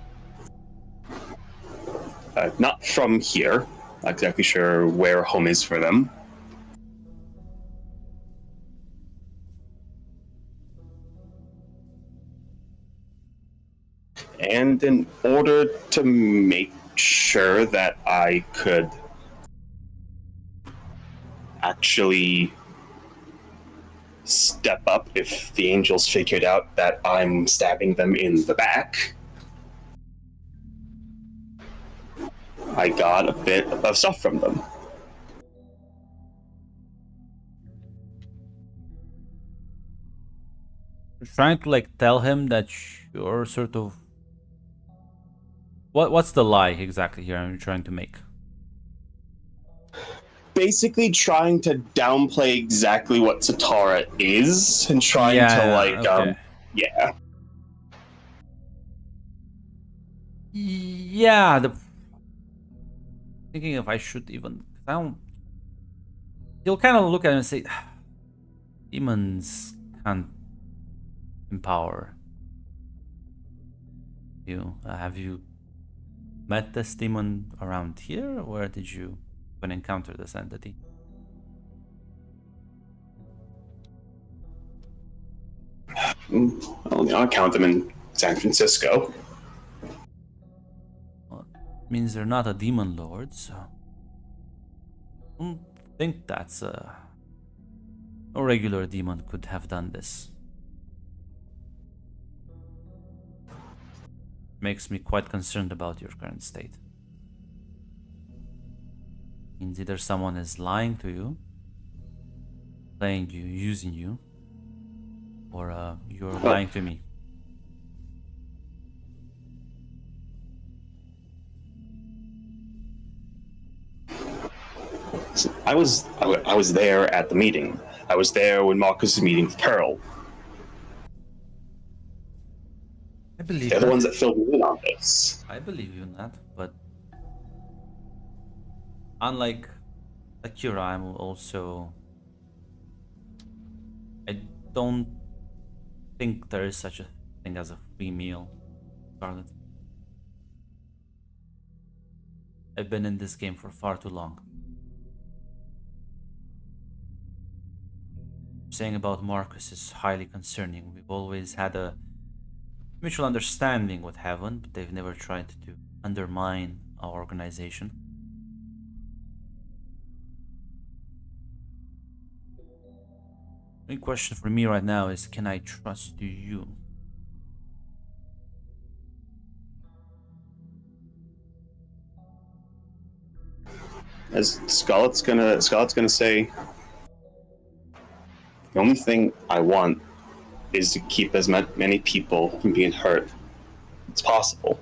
not from here. Not exactly sure where home is for them. And in order to make sure that I could actually step up if the angels figured out that I'm stabbing them in the back, I got a bit of stuff from them. You're trying to like tell him that you're sort of what's the lie exactly here I'm trying to make? Basically trying to downplay exactly what Satara is and trying Okay. Yeah, thinking if I should even, I don't. He'll kind of look at him and say, "Demons can't empower you. Have you met this demon around here? Where did you encounter this entity?" Well, I'll count them in San Francisco. Well, it means they're not a demon lord, so I don't think that's no regular demon could have done this. Makes me quite concerned about your current state. Means either someone is lying to you, playing you, using you, or you're lying to me. I was there at the meeting. I was there when Marcus was meeting with Pearl. I believe They're the ones that filled me in on this. I believe you in that, but unlike Akira, I'm also. I don't think there is such a thing as a free meal, Scarlet. I've been in this game for far too long. Saying about Marcus is highly concerning. We've always had a mutual understanding with Heaven, but they've never tried to undermine our organization. The only question for me right now is, can I trust you? As Scarlet's gonna say, the only thing I want is to keep as many people from being hurt as possible.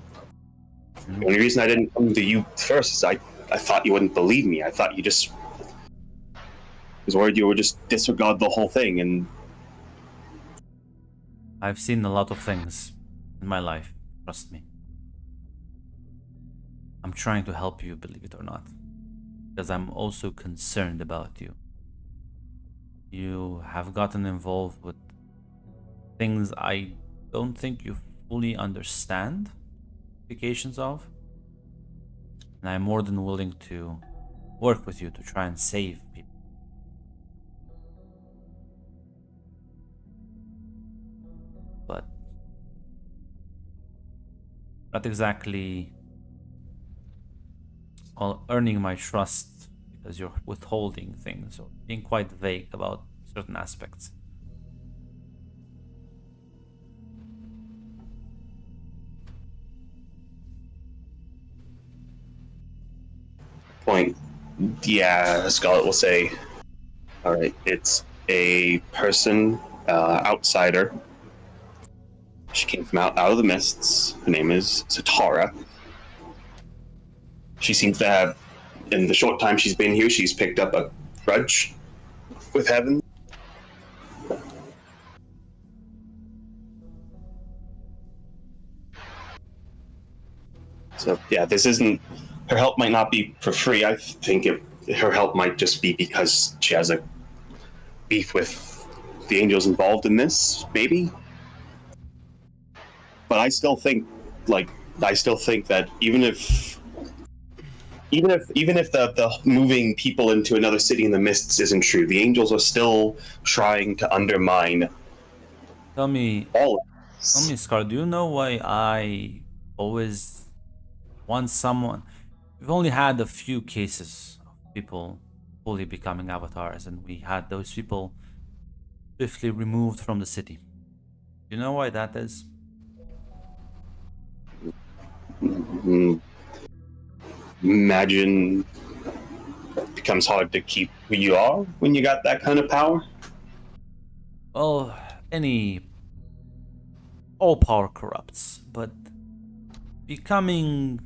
The only reason I didn't come to you first is I thought you wouldn't believe me. I thought you just was worried you would just disregard the whole thing. And I've seen a lot of things in my life, trust me. I'm trying to help you, believe it or not, because I'm also concerned about you. You have gotten involved with things I don't think you fully understand the implications of, and I'm more than willing to work with you to try and save people. But not exactly earning my trust because you're withholding things or being quite vague about certain aspects. point, yeah, Scarlet will say, all right, it's a person, outsider. She came from out of the mists. Her name is Satara. She seems to have, in the short time she's been here, she's picked up a grudge with Heaven. So yeah, this isn't, her help might not be for free. I think her help might just be because she has a beef with the angels involved in this, maybe. But I still think, that even if the moving people into another city in the mists isn't true, the angels are still trying to undermine Tell me, all of tell me, this. Scar, do you know why I always want someone? We've only had a few cases of people fully becoming avatars, and we had those people swiftly removed from the city. Do you know why that is? Imagine it becomes hard to keep who you are when you got that kind of power. Well, all power corrupts, but becoming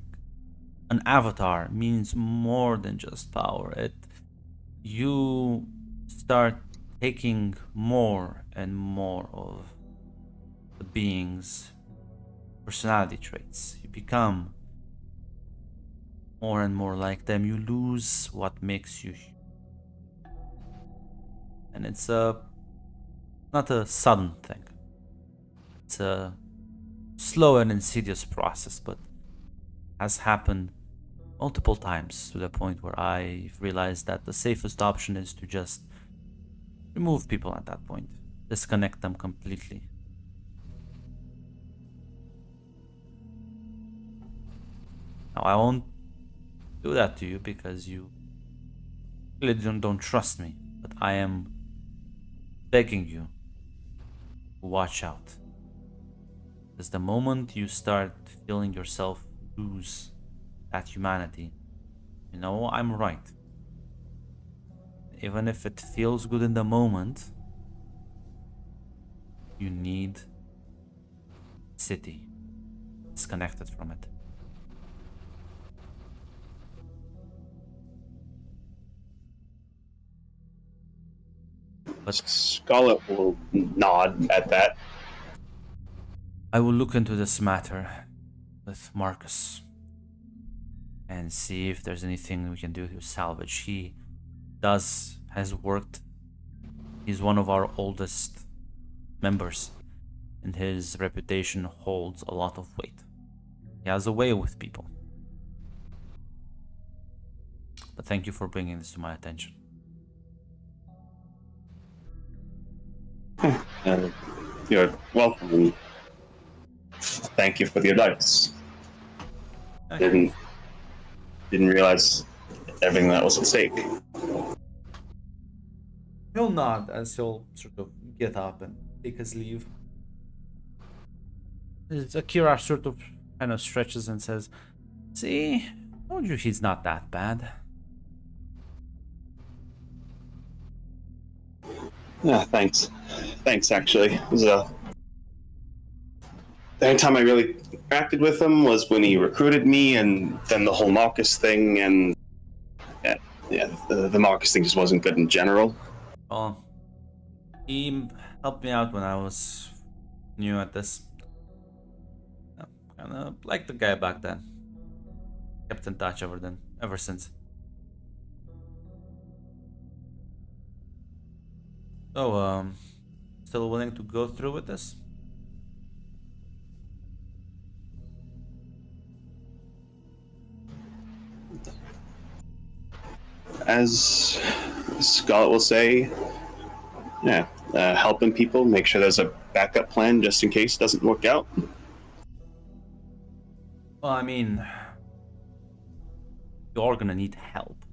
an avatar means more than just power. You start taking more and more of the being's personality traits. You become more and more like them. You lose what makes you human. And it's not a sudden thing. It's a slow and insidious process, but has happened multiple times to the point where I've realized that the safest option is to just remove people at that point, disconnect them completely. Now, I won't do that to you because you really don't trust me, but I am begging you to watch out. Because the moment you start feeling yourself lose that humanity, you know I'm right. Even if it feels good in the moment, you need city disconnected from it. But Scarlet will nod at that. I will look into this matter with Marcus and see if there's anything we can do to salvage. He has worked. He's one of our oldest members, and his reputation holds a lot of weight. He has a way with people. But thank you for bringing this to my attention. You're welcome. Thank you for the advice. Didn't realize everything that was at stake. You'll he'll nod as he'll sort of get up and take his leave. As Akira sort of kind of stretches and says, "See, told you he's not that bad." Yeah, thanks. Thanks, actually. It was, the only time I really interacted with him was when he recruited me, and then the whole Marcus thing, and the Marcus thing just wasn't good in general. Well, he helped me out when I was new at this. Kind of like the guy back then. Kept in touch ever since. So, still willing to go through with this? As Scarlet will say, yeah, helping people, make sure there's a backup plan just in case it doesn't work out. Well, I mean, you're gonna need help.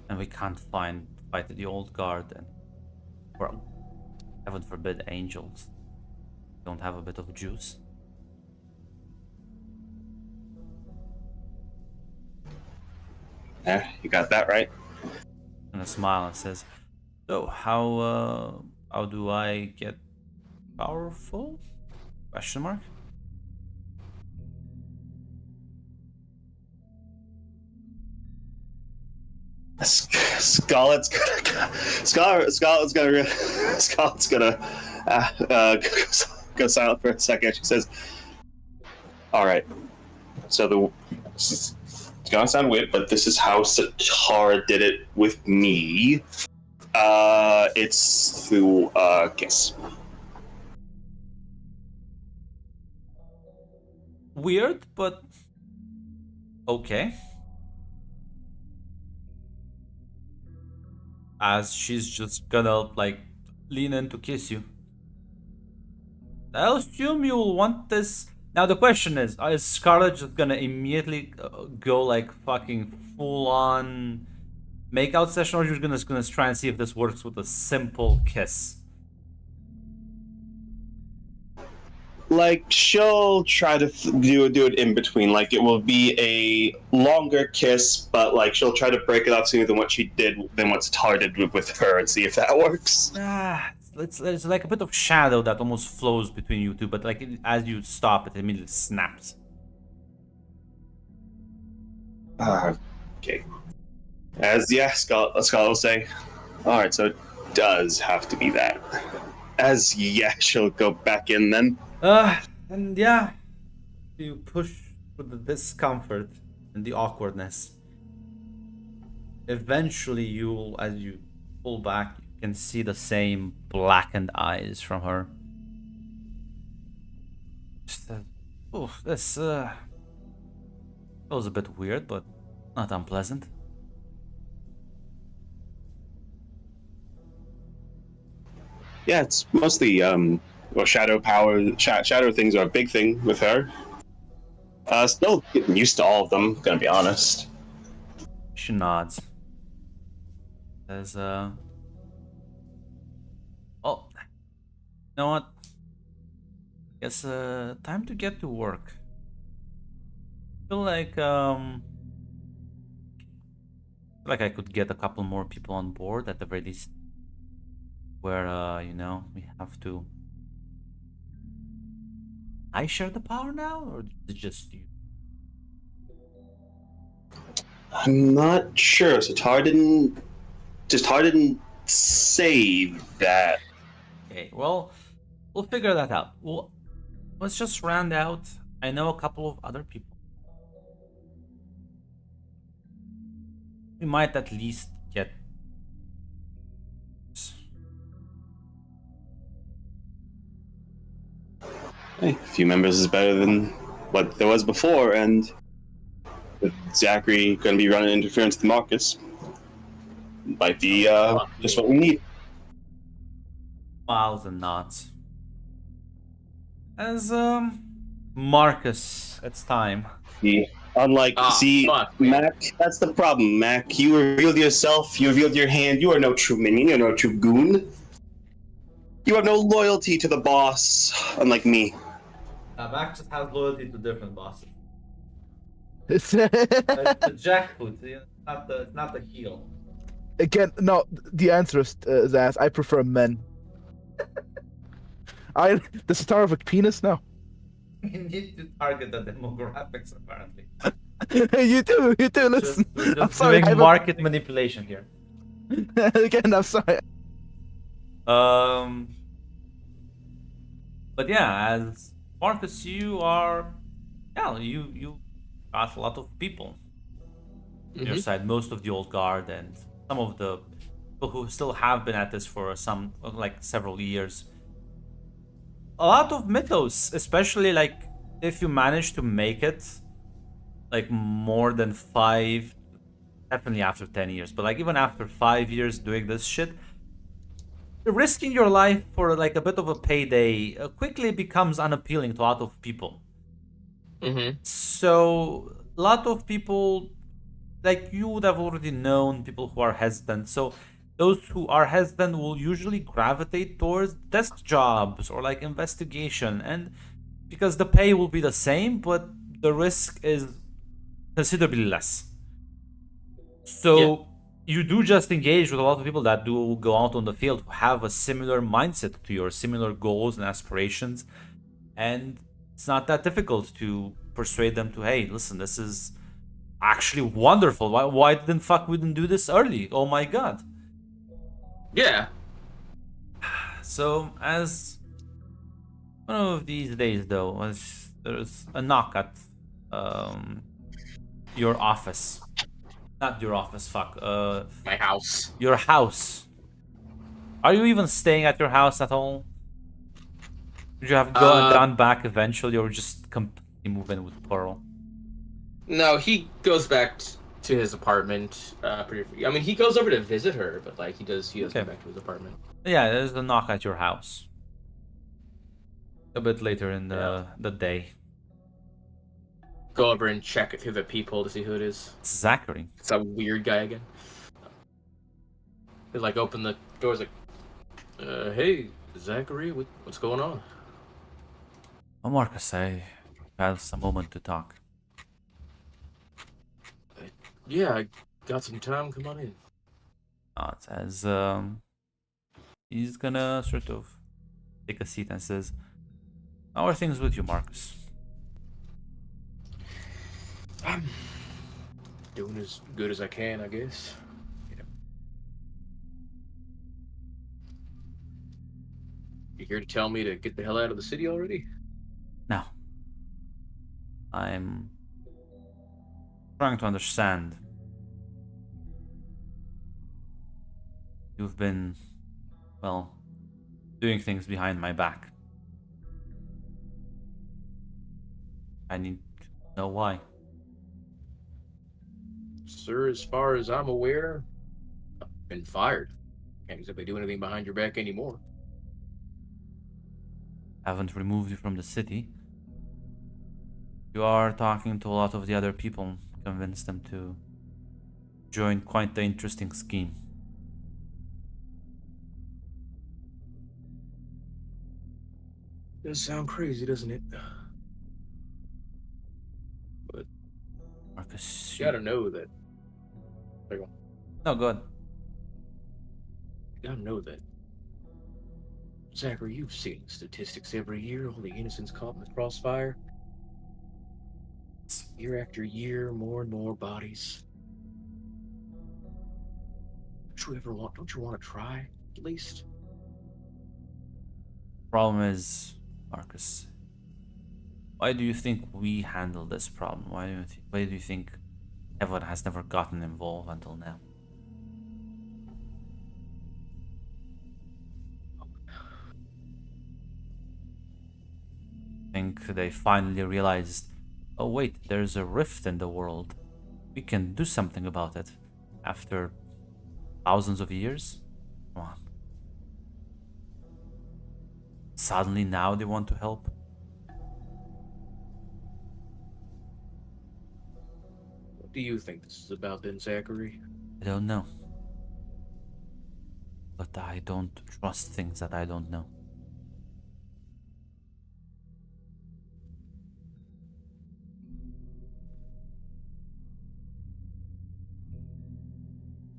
And we can't fight the old guard and, well, heaven forbid, angels. Don't have a bit of juice. Yeah, you got that right. And a smile and says, "So, how do I get powerful?" Question mark. Scarlet's gonna go silent for a second. She says, "All right, so it's gonna sound weird, but this is how Satara did it with me. It's through kiss." Weird, but okay. As she's just gonna like lean in to kiss you. I assume you'll want this. Now the question is Scarlet just gonna immediately go like fucking full on makeout session, or you're gonna try and see if this works with a simple kiss? Like, she'll try to do it in between. Like, it will be a longer kiss, but like she'll try to break it up sooner than what Satara did with her, and see if that works. It's like a bit of shadow that almost flows between you two, but like as you stop, it immediately snaps. Okay. Scarlet will say, "All right, so it does have to be that." She'll go back in then. And yeah, you push through the discomfort and the awkwardness. Eventually, as you pull back, you can see the same blackened eyes from her. This was a bit weird, but not unpleasant. Yeah, it's mostly shadow power. Shadow things are a big thing with her. Still getting used to all of them. Gonna be honest. She nods. Says, "Oh, you know what? Guess time to get to work. Feel like I could get a couple more people on board at the very least. Where we have to. I share the power now, or is it just you?" I'm not sure. Satara didn't say that. Okay, well, we'll figure that out. Well, let's just round out. I know a couple of other people. We might at least get. Hey, a few members is better than what there was before, and with Zachary going to be running interference with Marcus, might be just what we need. Smiles and nods. As Marcus, it's time. He Unlike, see, fuck, man. Mac, that's the problem, Mac. You revealed yourself, you revealed your hand, you are no true minion, you're no true goon. You have no loyalty to the boss, unlike me. Max just has loyalty to different bosses. It's The jackpot, it's not the heel. again, no. The answer is that I prefer men. The Staravic penis now. You need to target the demographics, apparently. You do. Listen, We're I'm just sorry. doing market manipulation here. Again, I'm sorry. But yeah, as Marcus, you are, yeah, you got a lot of people on your side. Most of the old guard and some of the people who still have been at this for some like several years. A lot of mythos, especially like if you manage to make it like more than 5, definitely after 10 years, but like even after 5 years doing this shit, risking your life for like a bit of a payday quickly becomes unappealing to a lot of people. So a lot of people, like you would have already known people who are hesitant. So those who are hesitant will usually gravitate towards desk jobs or like investigation, and because the pay will be the same, but the risk is considerably less. So you do just engage with a lot of people that do go out on the field who have a similar mindset to your similar goals and aspirations, and it's not that difficult to persuade them to, hey, listen, this is actually wonderful. Why didn't fuck we didn't do this early? Oh my god. Yeah. So as one of these days though, as there's a knock at your office. Not your office, fuck. My house. Your house. Are you even staying at your house at all? Did you have gone back eventually, or just completely move in with Pearl? No, he goes back to his apartment. I mean, he goes over to visit her, but like he does go back to his apartment. Yeah, there's a knock at your house. A bit later in the day. Go over and check it through the peephole to see who it is. It's Zachary. It's a weird guy again. They like open the doors like, hey, Zachary, what's going on? Oh, Marcus, I have a moment to talk. Yeah, I got some time. Come on in. It says, he's gonna sort of take a seat and says, how are things with you, Marcus? I'm doing as good as I can, I guess. You here to tell me to get the hell out of the city already? No. I'm trying to understand. You've been, well, doing things behind my back. I need to know why. Sir, as far as I'm aware, I've been fired. Can't exactly do anything behind your back anymore. Haven't removed you from the city. You are talking to a lot of the other people, convince them to join quite the interesting scheme. Does sound crazy, doesn't it? But Marcus, you gotta know that. No, go ahead. You gotta know that. Zachary, you've seen statistics every year, all the innocents caught in the crossfire. Year after year, more and more bodies. Don't you want to try, at least? Problem is, Marcus, why do you think we handle this problem? Why do you think everyone has never gotten involved until now? I think they finally realized, oh wait, there's a rift in the world. We can do something about it after thousands of years? Come on. Suddenly now they want to help? do you think this is about then, Zachary? I don't know. But I don't trust things that I don't know.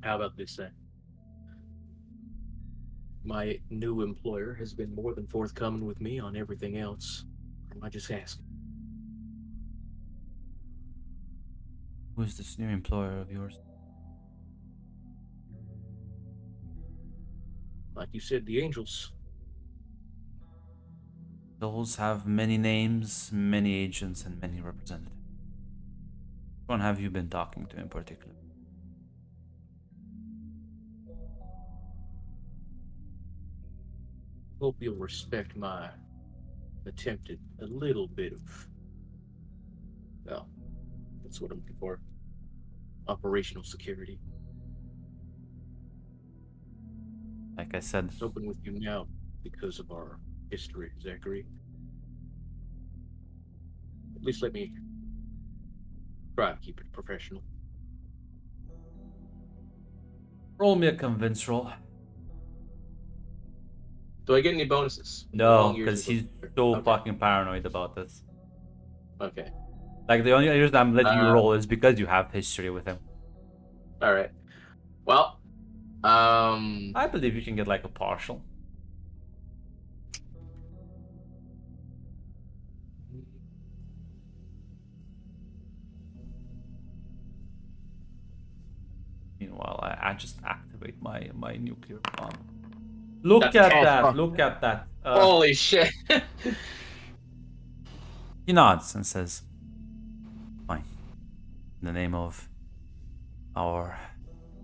How about this then? My new employer has been more than forthcoming with me on everything else. I just ask. Who's this new employer of yours? Like you said, the Angels. Those have many names, many agents, and many representatives. Which one have you been talking to in particular? Hope you'll respect my attempt at a little bit of, well, that's what I'm looking for. Operational security. Like I said, It's open with you now because of our history, Zachary. At least let me try to keep it professional. roll me a convince roll. Do I get any bonuses? No, Long years because of- he's so Okay. fucking paranoid about this. Okay. Like the only reason I'm letting you Uh, roll is because you have history with him. All right. Well, I believe you can get like a partial. Meanwhile, I just activate my nuclear bomb. Look That's at awesome. that! Look at that! holy shit. He nods and says, "Fine. In the name of our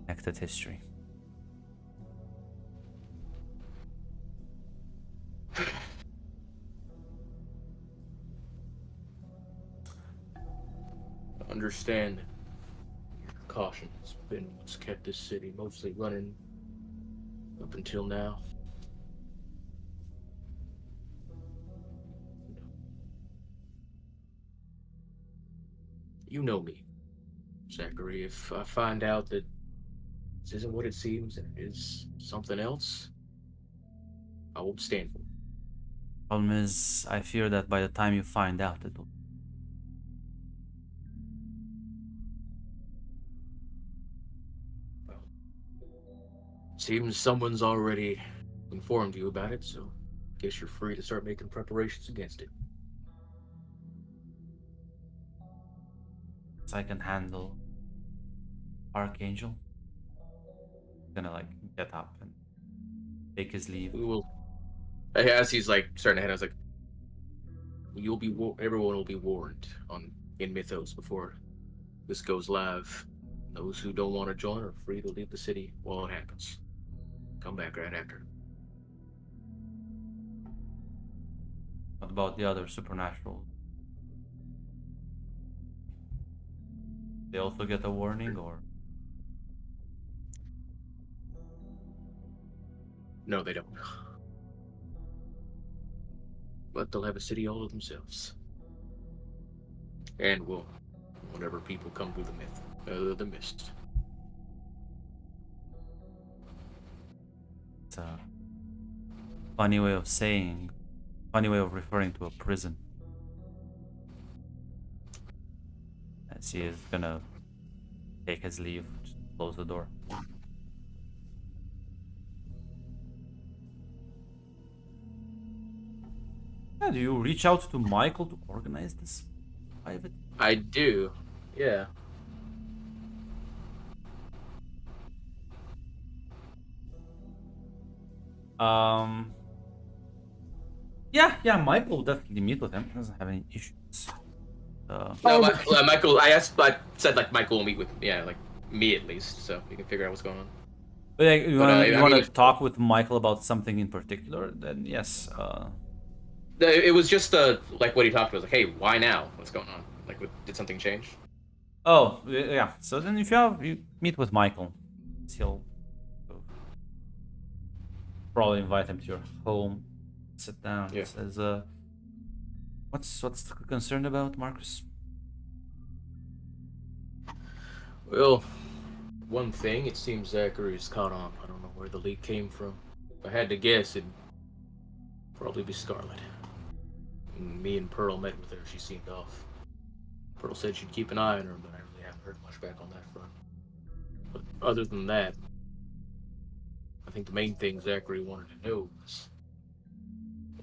connected history." Understand your caution has been what's kept this city mostly running up until now. You know me, Zachary. If I find out that this isn't what it seems and it is something else, I won't stand for it. Problem is, I fear that by the time you find out, it'll. Seems someone's already informed you about it, so guess you're free to start making preparations against it. I can handle Archangel. Gonna like get up and take his leave. We will. As he's like starting to head, I was like, "You'll be. Everyone will be warned in Mythos before this goes live. Those who don't want to join are free to leave the city while it happens. Come back right after." What about the other supernatural? They also get a warning, or No, they don't. But they'll have a city all to themselves. And will, whenever people come through the mist. it's a funny way of saying, funny way of referring to a prison. As he is gonna take his leave, just close the door. Yeah, do you reach out to Michael to organize this private? I do. Yeah. Um. Yeah, Michael will definitely meet with him. He doesn't have any issues. No, Oh, Michael. I said like Michael will meet with like me at least, so we can figure out what's going on. But yeah, you But, want I to mean, talk with Michael about something in particular? Then yes. It was just like what he talked about. Like, hey, why now? What's going on? Like, did something change? Oh yeah. So then, if you meet with Michael, he'll probably invite him to your home. Sit down. Yeah. He says, what's the concern about, Marcus? Well, one thing, it seems Zachary's caught on. I don't know where the leak came from. If I had to guess, it'd probably be Scarlet. Me and Pearl met with her. She seemed off. Pearl said she'd keep an eye on her, but I really haven't heard much back on that front. But other than that, I think the main thing Zachary wanted to know was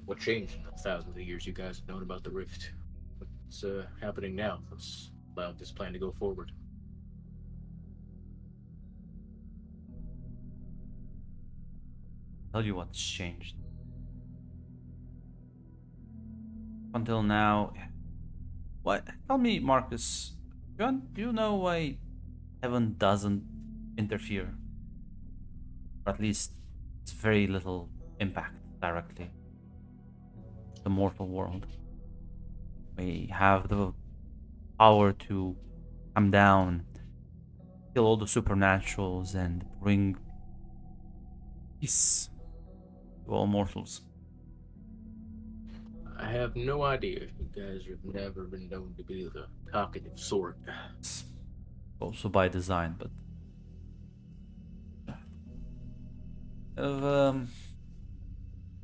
what changed in the thousands of years you guys have known about the rift. What's happening now that's allowed this plan to go forward. Tell you what's changed. Until now, what? Tell me, Marcus. Do you know why heaven doesn't interfere? Or at least it's very little impact directly. The mortal world. We have the power to come down, kill all the supernaturals, and bring peace to all mortals. I have no idea. You guys have never been known to be the talkative sort. It's also by design, but I've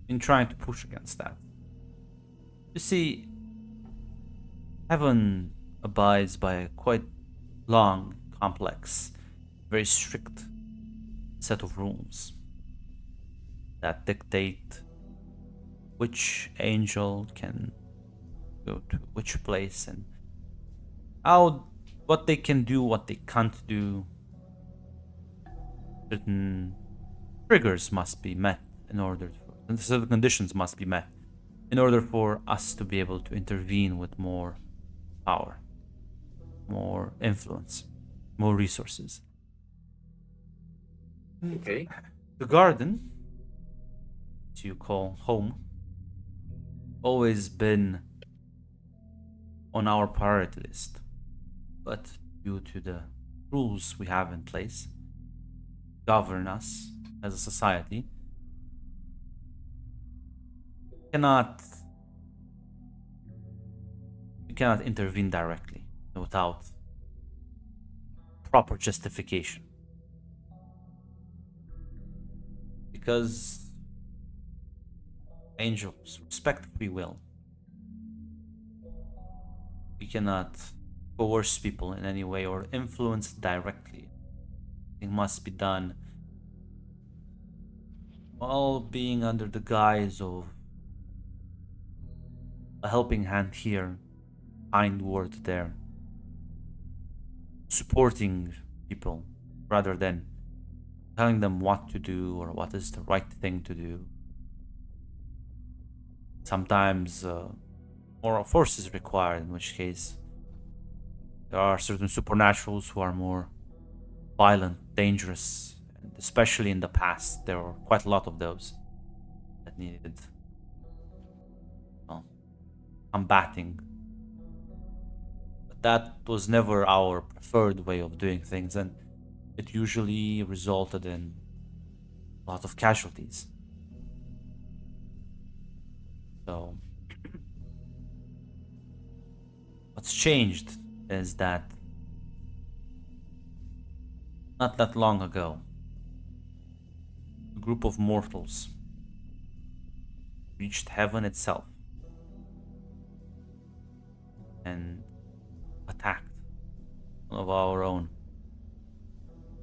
been trying to push against that. You see, heaven abides by a quite long, complex, very strict set of rules that dictate which angel can go to which place and what they can do, what they can't do. Certain triggers must be met in order for, certain conditions must be met in order for us to be able to intervene with more power, more influence, more resources. Okay. The garden, as you call home, always been on our priority list, but due to the rules we have in place govern us as a society, cannot you cannot intervene directly without proper justification, because angels respect free will. We cannot coerce people in any way or influence directly. It must be done while being under the guise of a helping hand here, kind word there, supporting people rather than telling them what to do or what is the right thing to do. Sometimes moral force is required, in which case there are certain supernaturals who are more violent, dangerous, and especially in the past, there were quite a lot of those that needed, well, combating. But that was never our preferred way of doing things, and it usually resulted in a lot of casualties. So, what's changed is that not that long ago, a group of mortals reached heaven itself and attacked one of our own,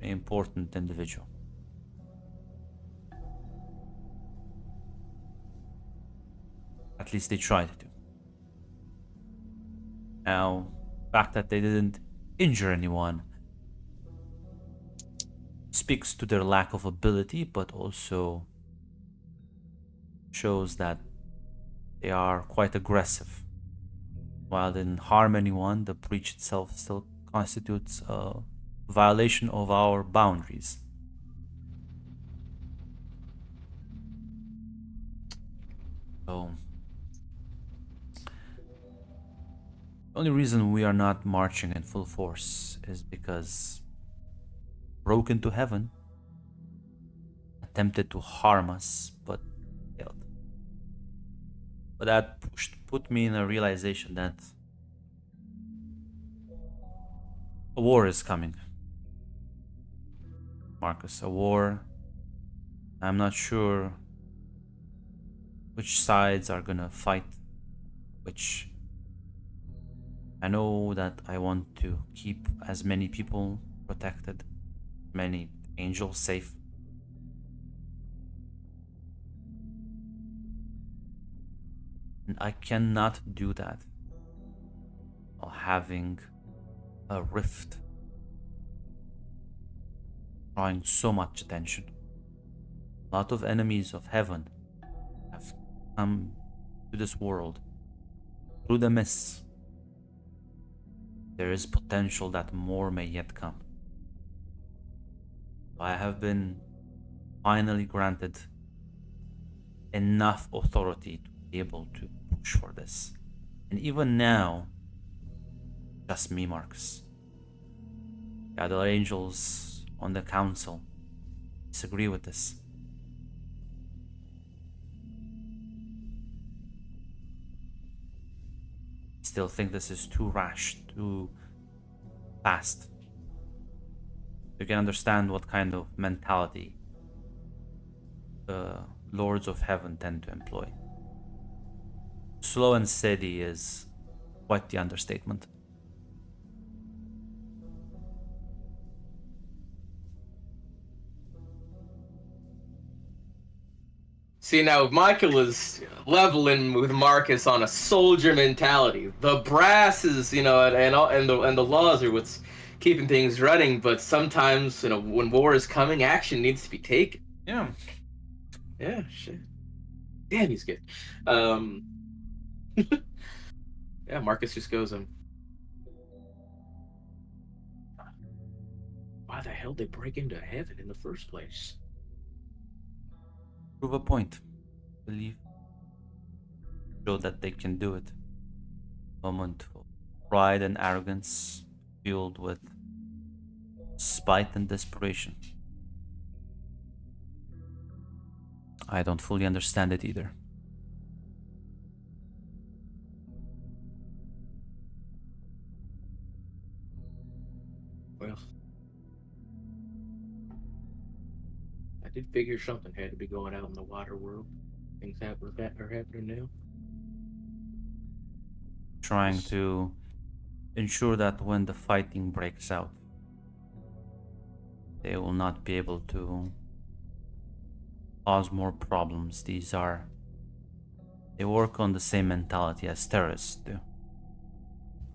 an important individual. At least they tried to. Now, the fact that they didn't injure anyone speaks to their lack of ability, but also shows that they are quite aggressive. While they didn't harm anyone, the breach itself still constitutes a violation of our boundaries. So, the only reason we are not marching in full force is because broke into heaven, attempted to harm us, but failed. But that put me in a realization that a war is coming. Marcus, a war. I'm not sure which sides are gonna fight which. I know that I want to keep as many people protected, many angels safe. And I cannot do that while having a rift drawing so much attention. A lot of enemies of heaven have come to this world through the mists. There is potential that more may yet come. I have been finally granted enough authority to be able to push for this. And even now, just me, Marcus. The other angels on the council disagree with this. Still think this is too rash, too fast. You can understand what kind of mentality the lords of heaven tend to employ. Slow and steady is quite the understatement. See, now Michael is leveling with Marcus on a soldier mentality. The brass is, and the laws are what's keeping things running. But sometimes, when war is coming, action needs to be taken. Yeah. Yeah, shit. Damn, he's good. Yeah, Marcus just goes, why the hell did they break into heaven in the first place? Prove a point. Believe. Show that they can do it. Moment of pride and arrogance, fueled with spite and desperation. I don't fully understand it either. Well, I did figure something had to be going out in the water world. Things that are happening now. Trying to ensure that when the fighting breaks out, they will not be able to cause more problems. They work on the same mentality as terrorists do.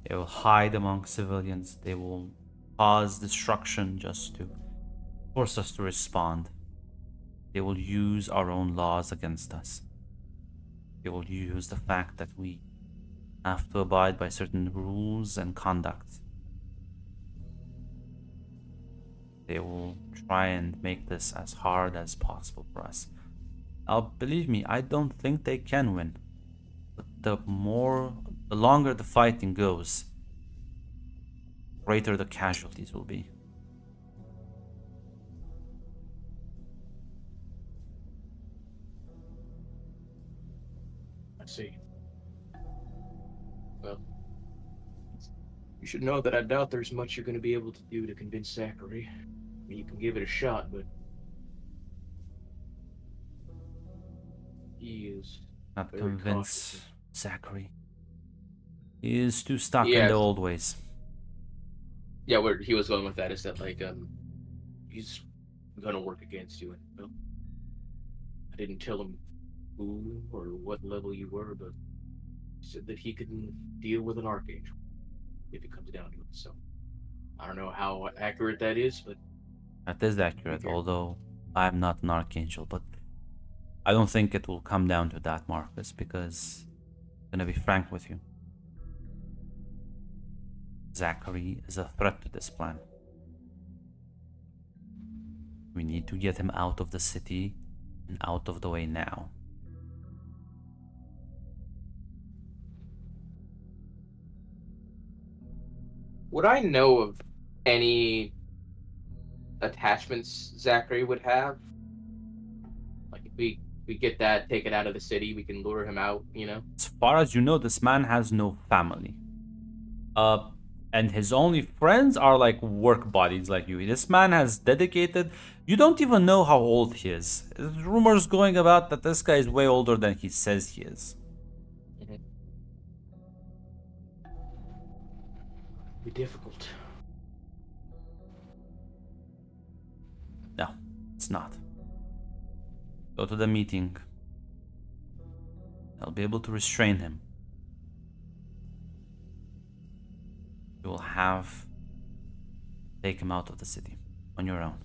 They will hide among civilians. They will cause destruction just to force us to respond. They will use our own laws against us. They will use the fact that we have to abide by certain rules and conduct. They will try and make this as hard as possible for us. Now, believe me, I don't think they can win. But the longer the fighting goes, greater the casualties will be. I see. Well, you should know that I doubt there's much you're going to be able to do to convince Zachary. I mean, you can give it a shot, but he is Not very convince cautious. Zachary. He is too stuck in Yeah. the old ways. Yeah, where he was going with that is that he's gonna work against you. And well, I didn't tell him who or what level you were, but he said that he can deal with an archangel if it comes down to it. So I don't know how accurate that is, but That is accurate, Okay. although I'm not an archangel, but I don't think it will come down to that, Marcus, because I'm gonna be frank with you. Zachary is a threat to this plan. We need to get him out of the city and out of the way now. would I know of any attachments Zachary would have? Like if we get that, take it out of the city, we can lure him out, As far as you know, this man has no family. Uh, and his only friends are like work buddies like you. This man has dedicated. You don't even know how old he is. There's rumors going about that this guy is way older than he says he is. Be difficult. No, it's not. Go to the meeting. I'll be able to restrain him. You will have take him out of the city on your own.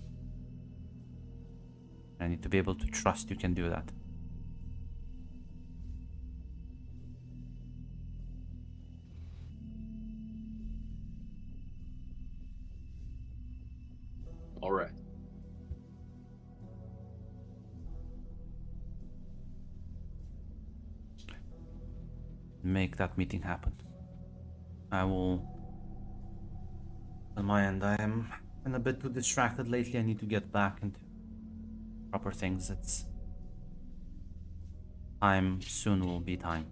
I need to be able to trust you can do that. All right. Make that meeting happen. I will. On my end, I am a bit too distracted lately. I need to get back into proper things. It's time soon will be time.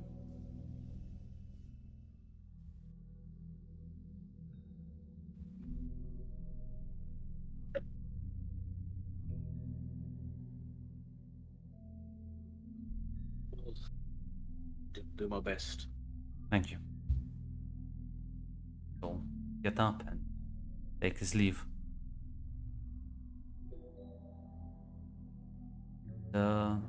Do my best. Thank you. So get up and take his leave. The